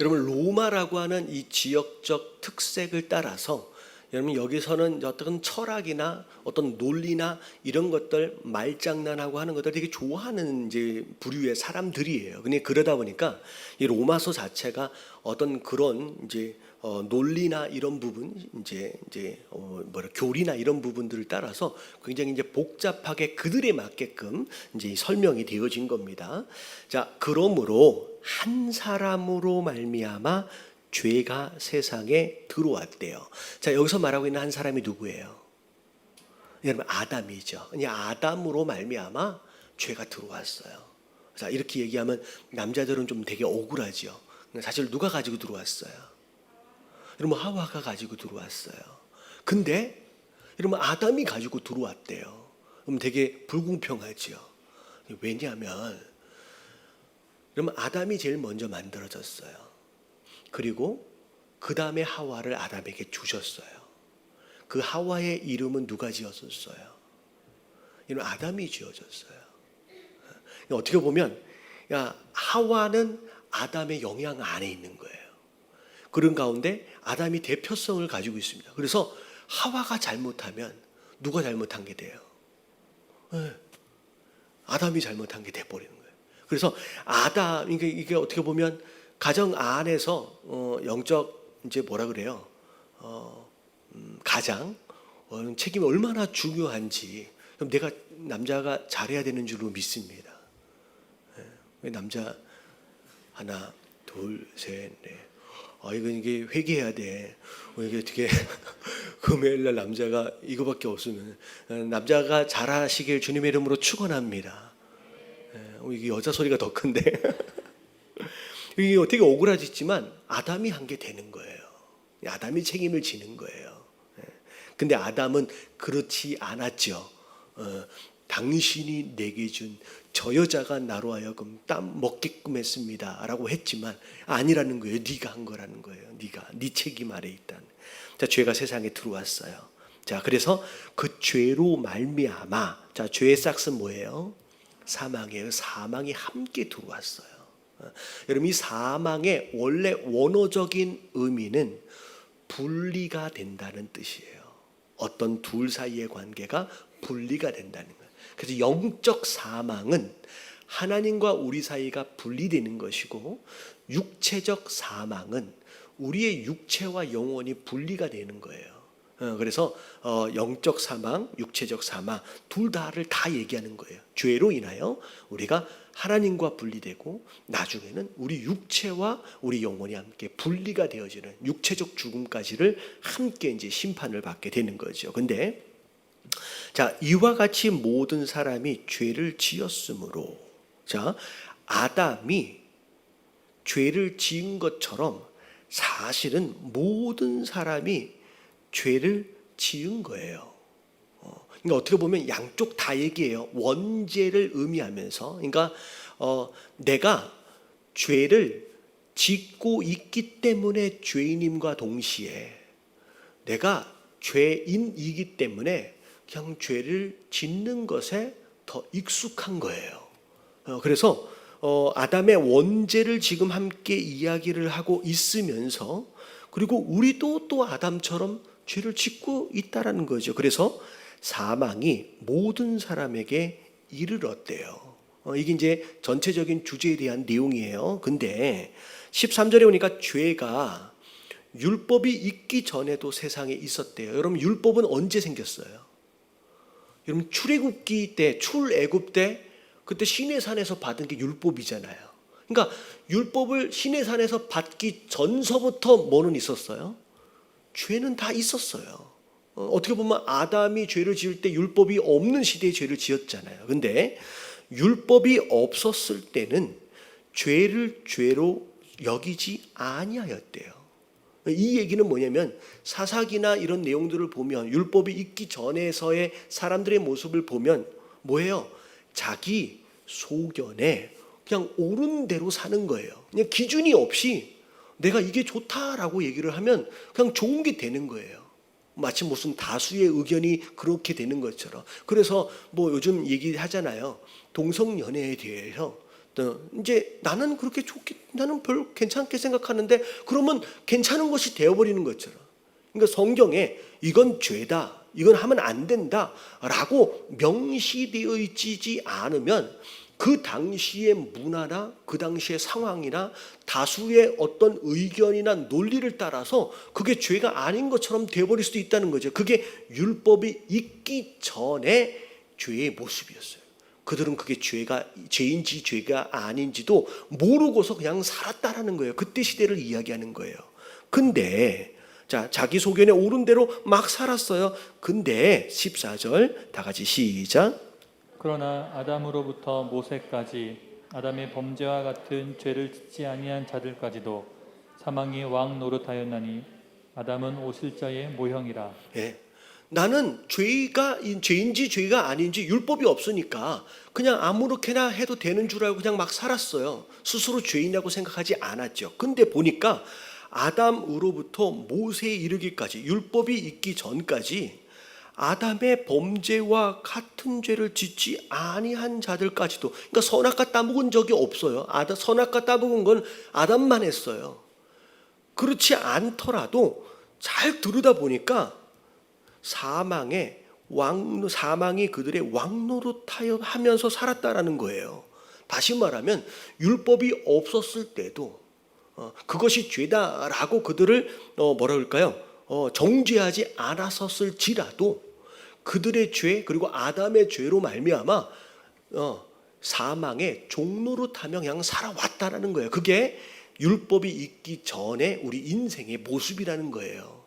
여러분 로마라고 하는 이 지역적 특색을 따라서 여러분 여기서는 어떤 철학이나 어떤 논리나 이런 것들 말장난하고 하는 것들 되게 좋아하는 이제 부류의 사람들이에요. 근데 그러다 보니까 이 로마서 자체가 어떤 그런 이제 논리나 이런 부분 이제 교리나 이런 부분들을 따라서 굉장히 이제 복잡하게 그들에 맞게끔 이제 설명이 되어진 겁니다. 자, 그러므로 한 사람으로 말미암아 죄가 세상에 들어왔대요. 자, 여기서 말하고 있는 한 사람이 누구예요? 여러분 아담이죠. 그냥 아담으로 말미암아 죄가 들어왔어요. 자, 이렇게 얘기하면 남자들은 좀 되게 억울하죠. 사실 누가 가지고 들어왔어요? 여러분 하와가 가지고 들어왔어요. 근데 여러분 아담이 가지고 들어왔대요. 그럼 되게 불공평하죠. 왜냐하면 여러분 아담이 제일 먼저 만들어졌어요. 그리고 그 다음에 하와를 아담에게 주셨어요. 그 하와의 이름은 누가 지었었어요? 이는 아담이 지어졌어요. 어떻게 보면 하와는 아담의 영향 안에 있는 거예요. 그런 가운데 아담이 대표성을 가지고 있습니다. 그래서 하와가 잘못하면 누가 잘못한 게 돼요? 아담이 잘못한 게 돼버리는 거예요. 그래서 아담 이게 어떻게 보면 가정 안에서 영적 이제 뭐라 그래요? 가장 책임이 얼마나 중요한지 그럼 내가 남자가 잘해야 되는 줄로 믿습니다. 남자 하나, 둘, 셋, 넷. 이게 회개해야 돼. 이게 어떻게 금요일날 남자가 이거밖에 없으면 남자가 잘하시길 주님의 이름으로 축원합니다. 이게 여자 소리가 더 큰데. 이게 어떻게 억울하지만 아담이 한 게 되는 거예요. 아담이 책임을 지는 거예요. 근데 아담은 그렇지 않았죠. 당신이 내게 준 저 여자가 나로 하여금 땀 먹게끔 했습니다 라고 했지만 아니라는 거예요. 네가 한 거라는 거예요. 네 책임 아래 있다는. 자, 죄가 세상에 들어왔어요. 자, 그래서 그 죄로 말미암아, 자, 죄의 싹은 뭐예요? 사망이에요. 사망이 함께 들어왔어요. 여러분 이 사망의 원래 원어적인 의미는 분리가 된다는 뜻이에요. 어떤 둘 사이의 관계가 분리가 된다는 거예요. 그래서 영적 사망은 하나님과 우리 사이가 분리되는 것이고 육체적 사망은 우리의 육체와 영혼이 분리가 되는 거예요. 그래서 영적 사망, 육체적 사망 둘 다를 다 얘기하는 거예요. 죄로 인하여 우리가 하나님과 분리되고 나중에는 우리 육체와 우리 영혼이 함께 분리가 되어지는 육체적 죽음까지를 함께 이제 심판을 받게 되는 거죠. 근데 자, 이와 같이 모든 사람이 죄를 지었으므로, 자, 아담이 죄를 지은 것처럼 사실은 모든 사람이 죄를 지은 거예요. 그러니까 어떻게 보면 양쪽 다 얘기해요. 원죄를 의미하면서, 그러니까 내가 죄를 짓고 있기 때문에 죄인임과 동시에 내가 죄인이기 때문에 그냥 죄를 짓는 것에 더 익숙한 거예요. 그래서 아담의 원죄를 지금 함께 이야기를 하고 있으면서 그리고 우리도 또 아담처럼 죄를 짓고 있다라는 거죠. 그래서 사망이 모든 사람에게 이르렀대요. 이게 이제 전체적인 주제에 대한 내용이에요. 근데 13절에 보니까 죄가 율법이 있기 전에도 세상에 있었대요. 여러분 율법은 언제 생겼어요? 여러분 출애굽기 때, 출애굽 때 그때 시내산에서 받은 게 율법이잖아요. 그러니까 율법을 시내산에서 받기 전서부터 뭐는 있었어요? 죄는 다 있었어요. 어떻게 보면 아담이 죄를 지을 때 율법이 없는 시대에 죄를 지었잖아요. 근데 율법이 없었을 때는 죄를 죄로 여기지 아니하였대요. 이 얘기는 뭐냐면 사사기나 이런 내용들을 보면 율법이 있기 전에서의 사람들의 모습을 보면 뭐예요? 자기 소견에 그냥 옳은 대로 사는 거예요. 그냥 기준이 없이 내가 이게 좋다라고 얘기를 하면 그냥 좋은 게 되는 거예요. 마치 무슨 다수의 의견이 그렇게 되는 것처럼. 그래서 뭐 요즘 얘기하잖아요. 동성연애에 대해서 이제 나는 그렇게 나는 별 괜찮게 생각하는데 그러면 괜찮은 것이 되어버리는 것처럼. 그러니까 성경에 이건 죄다, 이건 하면 안 된다라고 명시되어 있지 않으면 그 당시의 문화나 그 당시의 상황이나 다수의 어떤 의견이나 논리를 따라서 그게 죄가 아닌 것처럼 되어버릴 수도 있다는 거죠. 그게 율법이 있기 전에 죄의 모습이었어요. 그들은 그게 죄인지 죄가 아닌지도 모르고서 그냥 살았다라는 거예요. 그때 시대를 이야기하는 거예요. 근데 자기 소견에 옳은 대로 막 살았어요. 근데 14절 다 같이 시작. 그러나 아담으로부터 모세까지 아담의 범죄와 같은 죄를 짓지 아니한 자들까지도 사망이 왕 노릇하였나니 아담은 오실자의 모형이라. 예. 나는 죄인지 죄가 아닌지 율법이 없으니까 그냥 아무렇게나 해도 되는 줄 알고 그냥 막 살았어요. 스스로 죄인이라고 생각하지 않았죠. 근데 보니까 아담으로부터 모세에 이르기까지 율법이 있기 전까지 아담의 범죄와 같은 죄를 짓지 아니한 자들까지도, 그러니까 선악과 따먹은 적이 없어요. 선악과 따먹은 건 아담만 했어요. 그렇지 않더라도 잘 들으다 보니까 사망이 그들의 왕노릇하여 하면서 살았다라는 거예요. 다시 말하면 율법이 없었을 때도 그것이 죄다라고 그들을 뭐라 그럴까요? 정죄하지 않았었을지라도 그들의 죄 그리고 아담의 죄로 말미암아 사망의 종노릇하며 그냥 살아왔다라는 거예요. 그게 율법이 있기 전에 우리 인생의 모습이라는 거예요.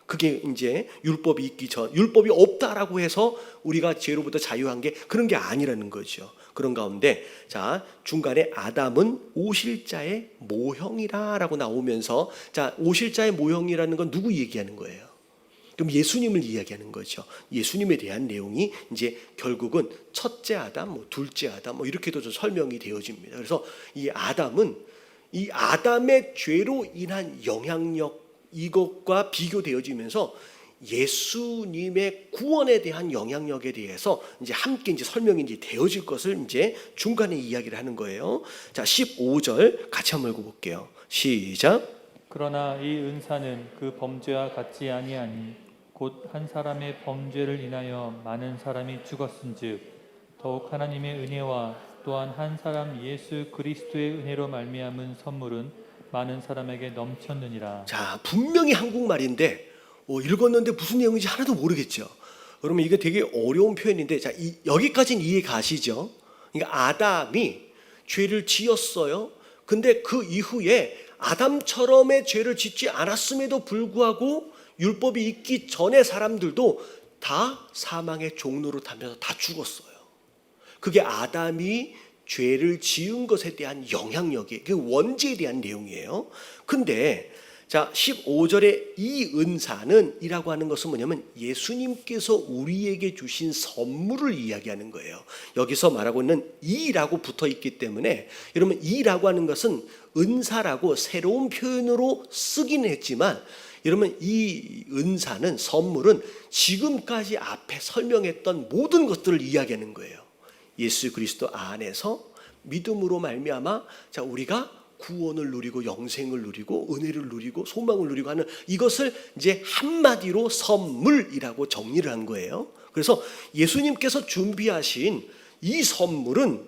그게 이제 율법이 있기 전, 율법이 없다라고 해서 우리가 죄로부터 자유한 게 그런 게 아니라는 거죠. 그런 가운데 중간에 아담은 오실자의 모형이라라고 나오면서 오실자의 모형이라는 건 누구 얘기하는 거예요? 그럼 예수님을 이야기하는 거죠. 예수님에 대한 내용이 이제 결국은 첫째 아담, 둘째 아담 이렇게도 좀 설명이 되어집니다. 그래서 이 아담은 이 아담의 죄로 인한 영향력 이것과 비교되어지면서 예수님의 구원에 대한 영향력에 대해서 이제 함께 이제 설명이 이제 되어질 것을 이제 중간에 이야기를 하는 거예요. 15절 같이 한번 읽어볼게요. 시작. 그러나 이 은사는 그 범죄와 같지 아니하니 곧 한 사람의 범죄를 인하여 많은 사람이 죽었은즉 더욱 하나님의 은혜와 또한 한 사람 예수 그리스도의 은혜로 말미암은 선물은 많은 사람에게 넘쳤느니라. 분명히 한국말인데 읽었는데 무슨 내용인지 하나도 모르겠죠. 여러분 이게 되게 어려운 표현인데 여기까지는 이해 가시죠? 그러니까 아담이 죄를 지었어요. 근데 그 이후에 아담처럼의 죄를 짓지 않았음에도 불구하고 율법이 있기 전에 사람들도 다 사망의 종노릇하면서 다 죽었어요. 그게 아담이 죄를 지은 것에 대한 영향력이, 그 원죄에 대한 내용이에요. 근데 15절에 이 은사는 이라고 하는 것은 뭐냐면 예수님께서 우리에게 주신 선물을 이야기하는 거예요. 여기서 말하고 있는 이라고 붙어 있기 때문에 여러분 이라고 하는 것은 은사라고 새로운 표현으로 쓰긴 했지만 여러분 이 은사는 선물은 지금까지 앞에 설명했던 모든 것들을 이야기하는 거예요. 예수 그리스도 안에서 믿음으로 말미암아 우리가 구원을 누리고 영생을 누리고 은혜를 누리고 소망을 누리고 하는 이것을 이제 한마디로 선물이라고 정리를 한 거예요. 그래서 예수님께서 준비하신 이 선물은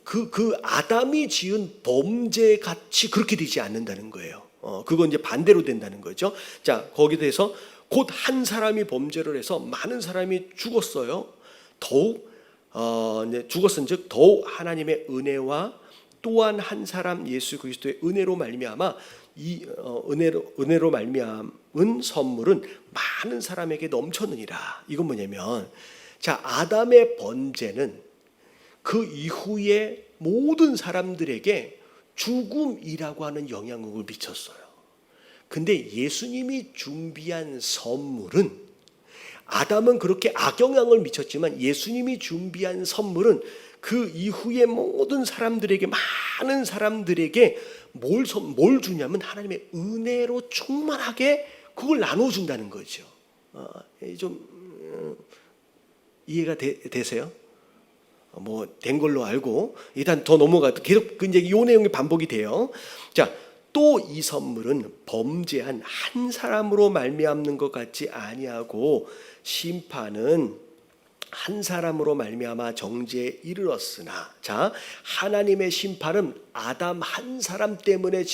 그 아담이 지은 범죄 같이 그렇게 되지 않는다는 거예요. 그건 이제 반대로 된다는 거죠. 자, 거기에 대해서 곧 한 사람이 범죄를 해서 많은 사람이 죽었어요. 더욱 이제 죽었은즉 더욱 하나님의 은혜와 또한 한 사람 예수 그리스도의 은혜로 말미암아 이 은혜로 말미암은 선물은 많은 사람에게 넘쳤느니라. 이건 뭐냐면, 자, 아담의 번제는 그 이후에 모든 사람들에게 죽음이라고 하는 영향력을 미쳤어요. 근데 예수님이 준비한 선물은, 아담은 그렇게 악영향을 미쳤지만 예수님이 준비한 선물은 그 이후에 모든 사람들에게, 많은 사람들에게 뭘 주냐면 하나님의 은혜로 충만하게 그걸 나눠준다는 거죠. 좀 이해가 되세요? 뭐 된 걸로 알고 일단 더 넘어가도 계속 이제 이 내용이 반복이 돼요. 자, 또 이 선물은 범죄한 한 사람으로 말미암는 것 같지 아니하고 심판은 한 사람으로 말미암아 정죄에 이르렀으나, 자, 하나님의 심판은 아담 한 사람 때문에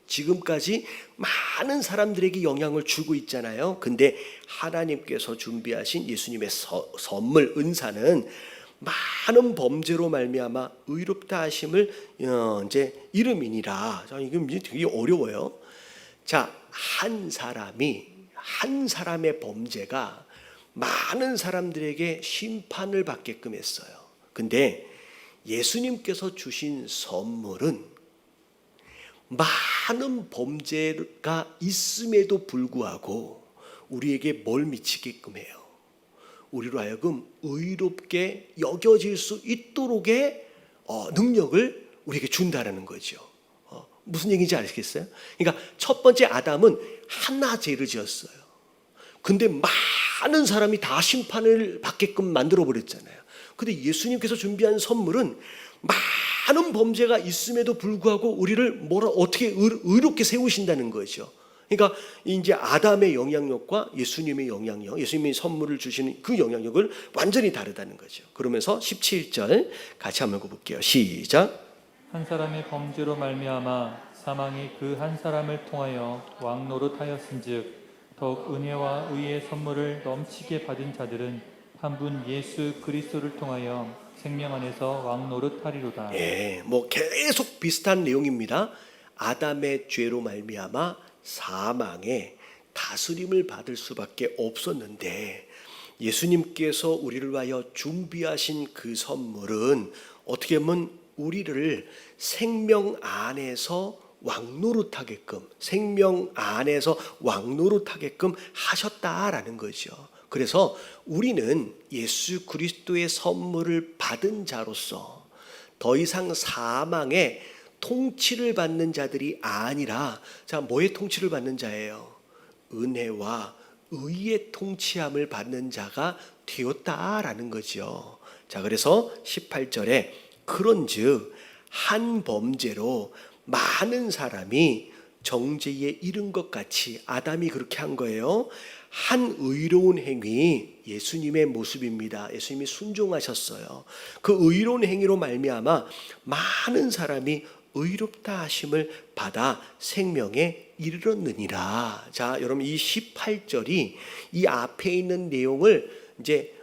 지금까지 많은 사람들에게 영향을 주고 있잖아요. 근데 하나님께서 준비하신 예수님의 선물 은사는 많은 범죄로 말미암아 의롭다 하심을 이제 이름이니라. 자, 이건 되게 어려워요. 자, 한 사람의 범죄가 많은 사람들에게 심판을 받게끔 했어요. 근데 예수님께서 주신 선물은 많은 범죄가 있음에도 불구하고 우리에게 뭘 미치게끔 해요? 우리로 하여금 의롭게 여겨질 수 있도록의 능력을 우리에게 준다라는 거죠. 무슨 얘기인지 아시겠어요? 그러니까 첫 번째 아담은 하나 죄를 지었어요. 근데 많은 사람이 다 심판을 받게끔 만들어 버렸잖아요. 근데 예수님께서 준비한 선물은 많은 범죄가 있음에도 불구하고 우리를 어떻게 의롭게 세우신다는 거죠. 그러니까 이제 아담의 영향력과 예수님의 영향력, 예수님이 선물을 주시는 그 영향력을 완전히 다르다는 거죠. 그러면서 17절 같이 한번 읽어볼게요. 시작. 한 사람의 범죄로 말미암아 사망이 그 한 사람을 통하여 왕노릇하였은즉 더욱 은혜와 의의 선물을 넘치게 받은 자들은 한 분 예수 그리스도를 통하여 생명 안에서 왕노릇하리로다. 예, 뭐 계속 비슷한 내용입니다. 아담의 죄로 말미암아 사망에 다스림을 받을 수밖에 없었는데 예수님께서 우리를 위하여 준비하신 그 선물은 어떻게 보면 우리를 생명 안에서 왕노릇하게끔, 생명 안에서 왕노릇하게끔 하셨다라는 거죠. 그래서 우리는 예수 그리스도의 선물을 받은 자로서 더 이상 사망의 통치를 받는 자들이 아니라, 자, 뭐의 통치를 받는 자예요? 은혜와 의의 통치함을 받는 자가 되었다라는 거죠. 자, 그래서 18절에 그런즉 한 범죄로 많은 사람이 정죄에 이른 것 같이, 아담이 그렇게 한 거예요. 한 의로운 행위, 예수님의 모습입니다. 예수님이 순종하셨어요. 그 의로운 행위로 말미암아 많은 사람이 의롭다 하심을 받아 생명에 이르렀느니라. 자, 여러분 이 18절이 이 앞에 있는 내용을 이제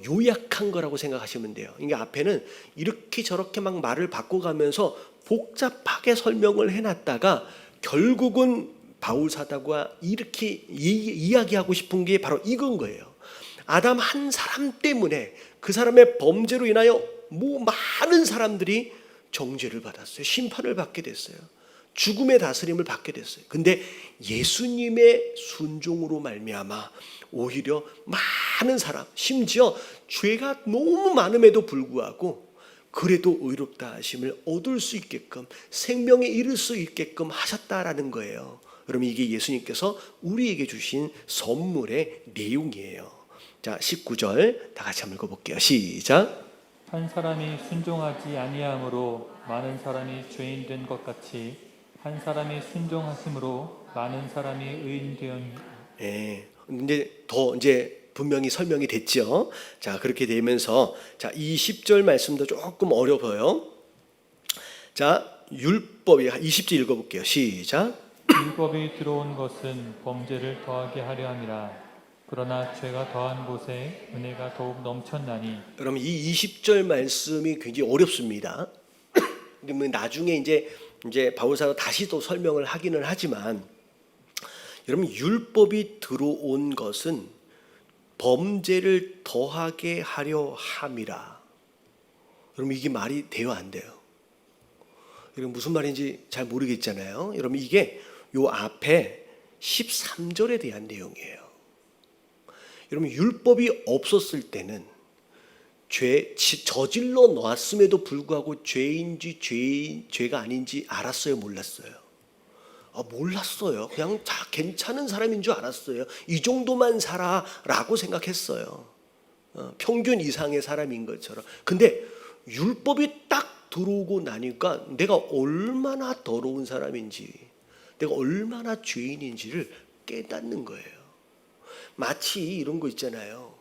요약한 거라고 생각하시면 돼요. 이게 앞에는 이렇게 저렇게 막 말을 바꿔가면서 복잡하게 설명을 해놨다가 결국은 바울 사도가 이렇게 이야기하고 싶은 게 바로 이건 거예요. 아담 한 사람 때문에, 그 사람의 범죄로 인하여 많은 사람들이 정죄를 받았어요. 심판을 받게 됐어요. 죽음의 다스림을 받게 됐어요. 근데 예수님의 순종으로 말미암아 오히려 많은 사람, 심지어 죄가 너무 많음에도 불구하고 그래도 의롭다 하심을 얻을 수 있게끔, 생명에 이를 수 있게끔 하셨다라는 거예요. 여러분 이게 예수님께서 우리에게 주신 선물의 내용이에요. 자, 19절 다 같이 한번 읽어볼게요. 시작. 한 사람이 순종하지 아니함으로 많은 사람이 죄인 된 것 같이 한 사람이 순종하심으로 많은 사람이 의인 되었니. 예. 근데 더 이제 분명히 설명이 됐죠. 자, 그렇게 되면서 자, 20절 말씀도 조금 어려워요. 자, 율법이 20절 읽어볼게요. 시작. 율법이 들어온 것은 범죄를 더하게 하려 함이라. 그러나 죄가 더한 곳에 은혜가 더욱 넘쳤나니. 여러분 이 20절 말씀이 굉장히 어렵습니다. 그러면 나중에 이제 바울사가 다시 또 설명을 하기는 하지만 여러분 율법이 들어온 것은 범죄를 더하게 하려 함이라. 여러분 이게 말이 돼요, 안 돼요? 여러분 무슨 말인지 잘 모르겠잖아요. 여러분 이게 요 앞에 13절에 대한 내용이에요. 여러분 율법이 없었을 때는 저질러 놨음에도 불구하고 죄인지 죄가 아닌지 알았어요, 몰랐어요? 몰랐어요. 그냥 다 괜찮은 사람인 줄 알았어요. 이 정도만 살아라고 생각했어요. 평균 이상의 사람인 것처럼. 근데 율법이 딱 들어오고 나니까 내가 얼마나 더러운 사람인지, 내가 얼마나 죄인인지를 깨닫는 거예요. 마치 이런 거 있잖아요.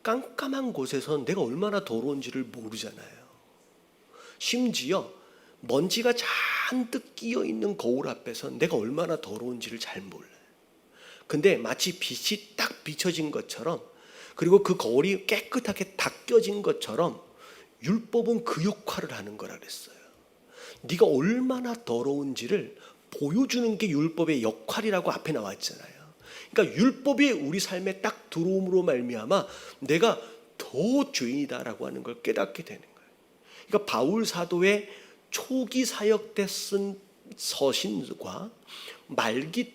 깜깜한 곳에서 내가 얼마나 더러운지를 모르잖아요. 심지어 먼지가 잔뜩 끼어 있는 거울 앞에서 내가 얼마나 더러운지를 잘 몰라요. 근데 마치 빛이 딱 비춰진 것처럼, 그리고 그 거울이 깨끗하게 닦여진 것처럼 율법은 그 역할을 하는 거라 그랬어요. 네가 얼마나 더러운지를 보여주는 게 율법의 역할이라고 앞에 나와 있잖아요. 그러니까 율법이 우리 삶에 딱 들어옴으로 말미암아 내가 더 죄인이다라고 하는 걸 깨닫게 되는 거예요. 그러니까 바울 사도의 초기 사역 때 쓴 서신과 말기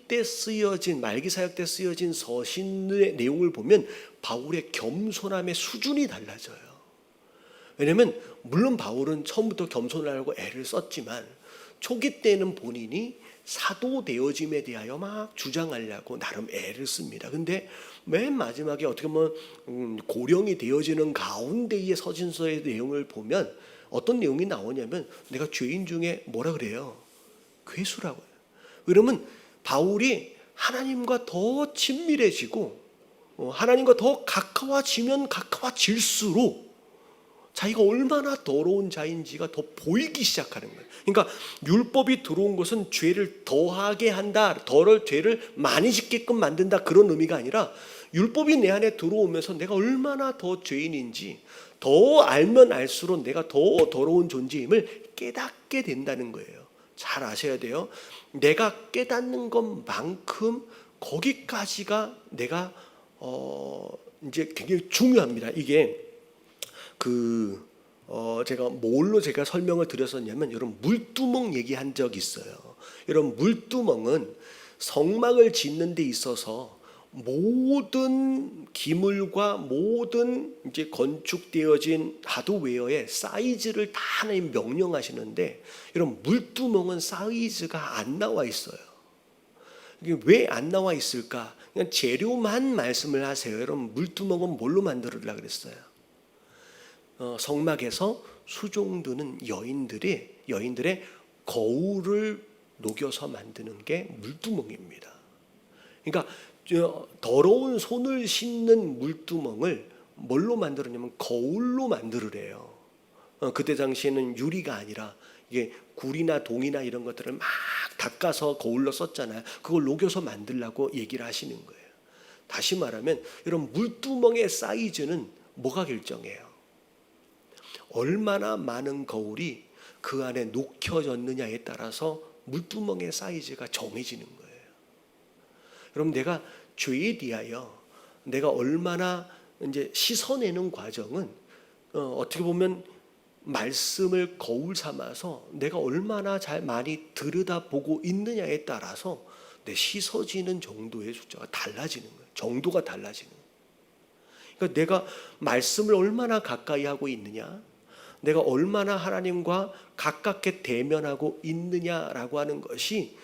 사역 때 쓰여진 서신의 내용을 보면 바울의 겸손함의 수준이 달라져요. 왜냐하면 물론 바울은 처음부터 겸손하려고 애를 썼지만 초기 때는 본인이 사도 되어짐에 대하여 막 주장하려고 나름 애를 씁니다. 근데 맨 마지막에 어떻게 보면 고령이 되어지는 가운데의 서신서의 내용을 보면 어떤 내용이 나오냐면 내가 죄인 중에 뭐라 그래요? 괴수라고요. 그러면 바울이 하나님과 더 친밀해지고 하나님과 더 가까워지면 가까워질수록 자기가 얼마나 더러운 자인지가 더 보이기 시작하는 거예요. 그러니까 율법이 들어온 것은 죄를 더하게 한다, 죄를 많이 짓게끔 만든다, 그런 의미가 아니라 율법이 내 안에 들어오면서 내가 얼마나 더 죄인인지 더 알면 알수록 내가 더 더러운 존재임을 깨닫게 된다는 거예요. 잘 아셔야 돼요. 내가 깨닫는 것만큼 거기까지가 내가 이제 굉장히 중요합니다. 이게 제가 뭘로 설명을 드렸었냐면 여러분 물두멍 얘기한 적 있어요. 여러분 물두멍은 성막을 짓는 데 있어서 모든 기물과 모든 이제 건축되어진 하드웨어의 사이즈를 다 하나님 명령하시는데 여러분 물두멍은 사이즈가 안 나와 있어요. 이게 왜 안 나와 있을까? 그냥 재료만 말씀을 하세요. 여러분 물두멍은 뭘로 만들으려고 그랬어요? 성막에서 수종드는 여인들의 거울을 녹여서 만드는 게 물두멍입니다. 그러니까 더러운 손을 씻는 물두멍을 뭘로 만들었냐면 거울로 만들으래요. 그때 당시에는 유리가 아니라 이게 굴이나 동이나 이런 것들을 막 닦아서 거울로 썼잖아요. 그걸 녹여서 만들라고 얘기를 하시는 거예요. 다시 말하면 이런 물두멍의 사이즈는 뭐가 결정해요? 얼마나 많은 거울이 그 안에 녹혀졌느냐에 따라서 물두멍의 사이즈가 정해지는 거예요. 여러분 내가 죄에 대하여 내가 얼마나 이제 씻어내는 과정은 어떻게 보면 말씀을 거울 삼아서 내가 얼마나 잘 많이 들여다보고 있느냐에 따라서 내 씻어지는 정도의 숫자가 달라지는 거예요. 정도가 달라지는 거예요. 그러니까 내가 말씀을 얼마나 가까이 하고 있느냐, 내가 얼마나 하나님과 가깝게 대면하고 있느냐라고 하는 것이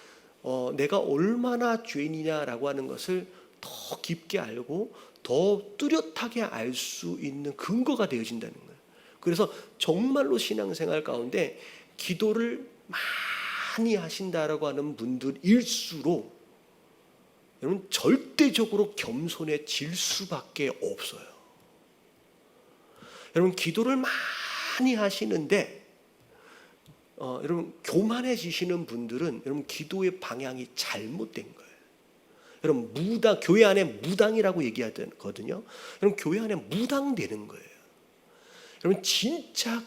내가 얼마나 죄인이냐라고 하는 것을 더 깊게 알고 더 뚜렷하게 알 수 있는 근거가 되어진다는 거예요. 그래서 정말로 신앙생활 가운데 기도를 많이 하신다라고 하는 분들일수록 여러분 절대적으로 겸손해질 수밖에 없어요. 여러분 기도를 많이 하시는데 여러분 교만해지시는 분들은 여러분 기도의 방향이 잘못된 거예요. 여러분 교회 안에 무당이라고 얘기하거든요. 여러분 교회 안에 무당되는 거예요. 여러분 진짜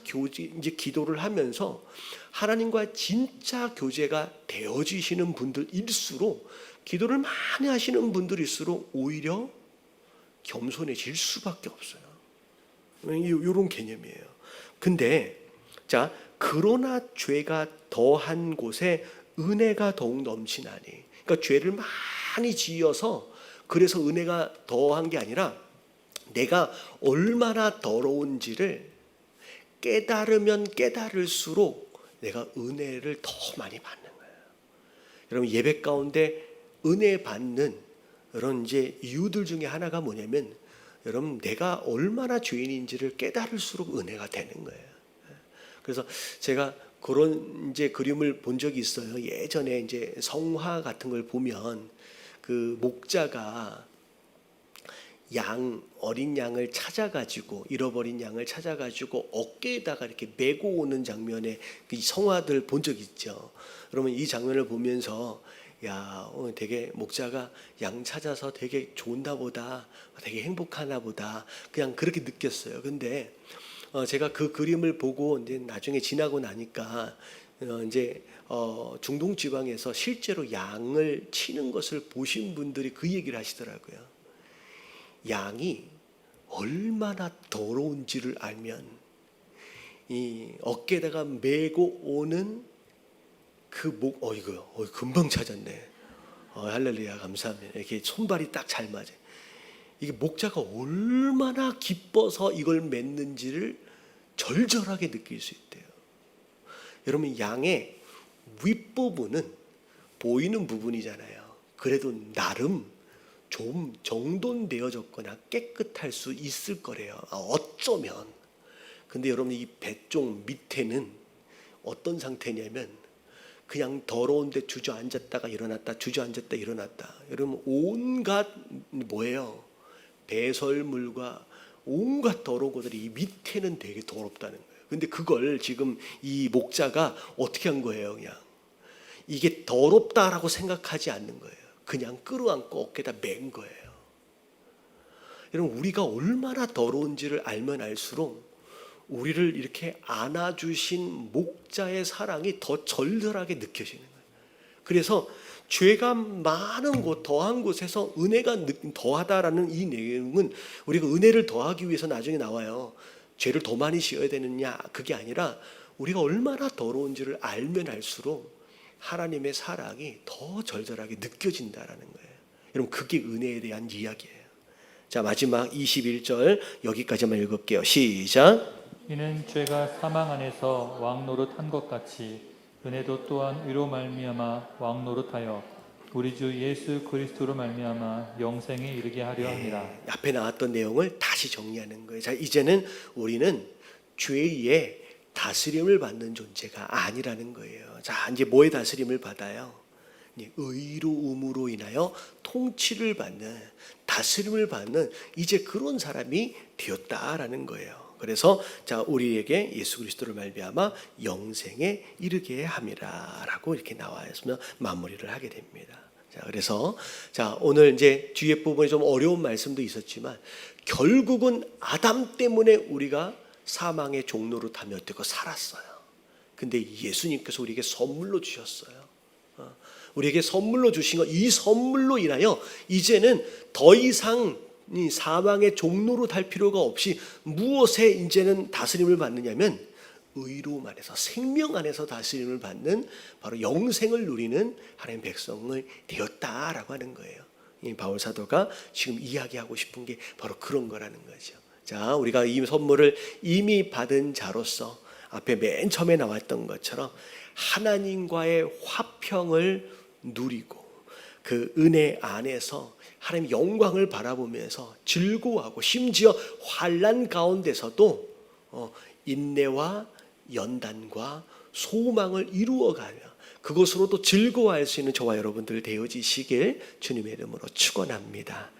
이제 기도를 하면서 하나님과 진짜 교제가 되어지시는 분들일수록, 기도를 많이 하시는 분들일수록 오히려 겸손해질 수밖에 없어요. 이런 개념이에요. 근데 자, 그러나 죄가 더한 곳에 은혜가 더욱 넘치나니, 그러니까 죄를 많이 지어서 그래서 은혜가 더한 게 아니라 내가 얼마나 더러운지를 깨달으면 깨달을수록 내가 은혜를 더 많이 받는 거예요. 여러분 예배 가운데 은혜 받는 이런 이제 이유들 중에 하나가 뭐냐면, 여러분 내가 얼마나 죄인인지를 깨달을수록 은혜가 되는 거예요. 그래서 제가 그런 이제 그림을 본 적이 있어요. 예전에 이제 성화 같은 걸 보면 그 목자가 어린 양을 찾아가지고, 잃어버린 양을 찾아가지고 어깨에다가 이렇게 메고 오는 장면의 그 성화들 본 적 있죠. 그러면 이 장면을 보면서 되게 목자가 양 찾아서 되게 좋나 보다, 되게 행복하나 보다, 그냥 그렇게 느꼈어요. 근데 제가 그 그림을 보고 이제 나중에 지나고 나니까 이제 중동 지방에서 실제로 양을 치는 것을 보신 분들이 그 얘기를 하시더라고요. 양이 얼마나 더러운지를 알면 이 어깨에다가 메고 오는 그 이거 금방 찾았네. 할렐루야, 감사합니다. 이렇게 손발이 딱 잘 맞아요. 이게 목자가 얼마나 기뻐서 이걸 맸는지를 절절하게 느낄 수 있대요. 여러분 양의 윗부분은 보이는 부분이잖아요. 그래도 나름 좀 정돈되어졌거나 깨끗할 수 있을 거래요. 어쩌면. 근데 여러분 이 배 쪽 밑에는 어떤 상태냐면 그냥 더러운데 주저앉았다가 일어났다, 주저앉았다 일어났다. 여러분 온갖 뭐예요? 배설물과 온갖 더러운 것들이 이 밑에는 되게 더럽다는 거예요. 근데 그걸 지금 이 목자가 어떻게 한 거예요? 그냥 이게 더럽다라고 생각하지 않는 거예요. 그냥 끌어안고 어깨에다 맨 거예요. 여러분 우리가 얼마나 더러운지를 알면 알수록 우리를 이렇게 안아주신 목자의 사랑이 더 절절하게 느껴지는 거예요. 그래서 죄가 많은 곳, 더한 곳에서 은혜가 더하다라는 이 내용은 우리가 은혜를 더하기 위해서 나중에 나와요. 죄를 더 많이 지어야 되느냐, 그게 아니라 우리가 얼마나 더러운지를 알면 알수록 하나님의 사랑이 더 절절하게 느껴진다라는 거예요. 여러분 그게 은혜에 대한 이야기예요. 자, 마지막 21절 여기까지만 읽을게요. 시작. 이는 죄가 사망 안에서 왕노릇한 것 같이 은혜도 또한 의로 말미암아 왕노릇하여 우리 주 예수 그리스도로 말미암아 영생에 이르게 하려 함이라. 앞에 나왔던 내용을 다시 정리하는 거예요. 자, 이제는 우리는 죄의 다스림을 받는 존재가 아니라는 거예요. 자, 이제 뭐의 다스림을 받아요? 의로움으로 인하여 통치를 받는, 다스림을 받는 이제 그런 사람이 되었다라는 거예요. 그래서 자, 우리에게 예수 그리스도를 말미암아 영생에 이르게 함이라라고 이렇게 나와서 마무리를 하게 됩니다. 자, 그래서 자, 오늘 이제 뒤에 부분에 좀 어려운 말씀도 있었지만 결국은 아담 때문에 우리가 사망의 종로로 타면되고 살았어요. 근데 예수님께서 우리에게 선물로 주셨어요. 우리에게 선물로 주신 것, 이 선물로 인하여 이제는 더 이상 이 사망의 종로로 달 필요가 없이 무엇에 이제는 다스림을 받느냐면 의로움 안에서, 생명 안에서 다스림을 받는 바로 영생을 누리는 하나님의 백성을 되었다라고 하는 거예요. 이 바울 사도가 지금 이야기하고 싶은 게 바로 그런 거라는 거죠. 자, 우리가 이 선물을 이미 받은 자로서 앞에 맨 처음에 나왔던 것처럼 하나님과의 화평을 누리고 그 은혜 안에서 하나님의 영광을 바라보면서 즐거워하고 심지어 환난 가운데서도 인내와 연단과 소망을 이루어가며 그것으로도 즐거워할 수 있는 저와 여러분들 되어지시길 주님의 이름으로 축원합니다.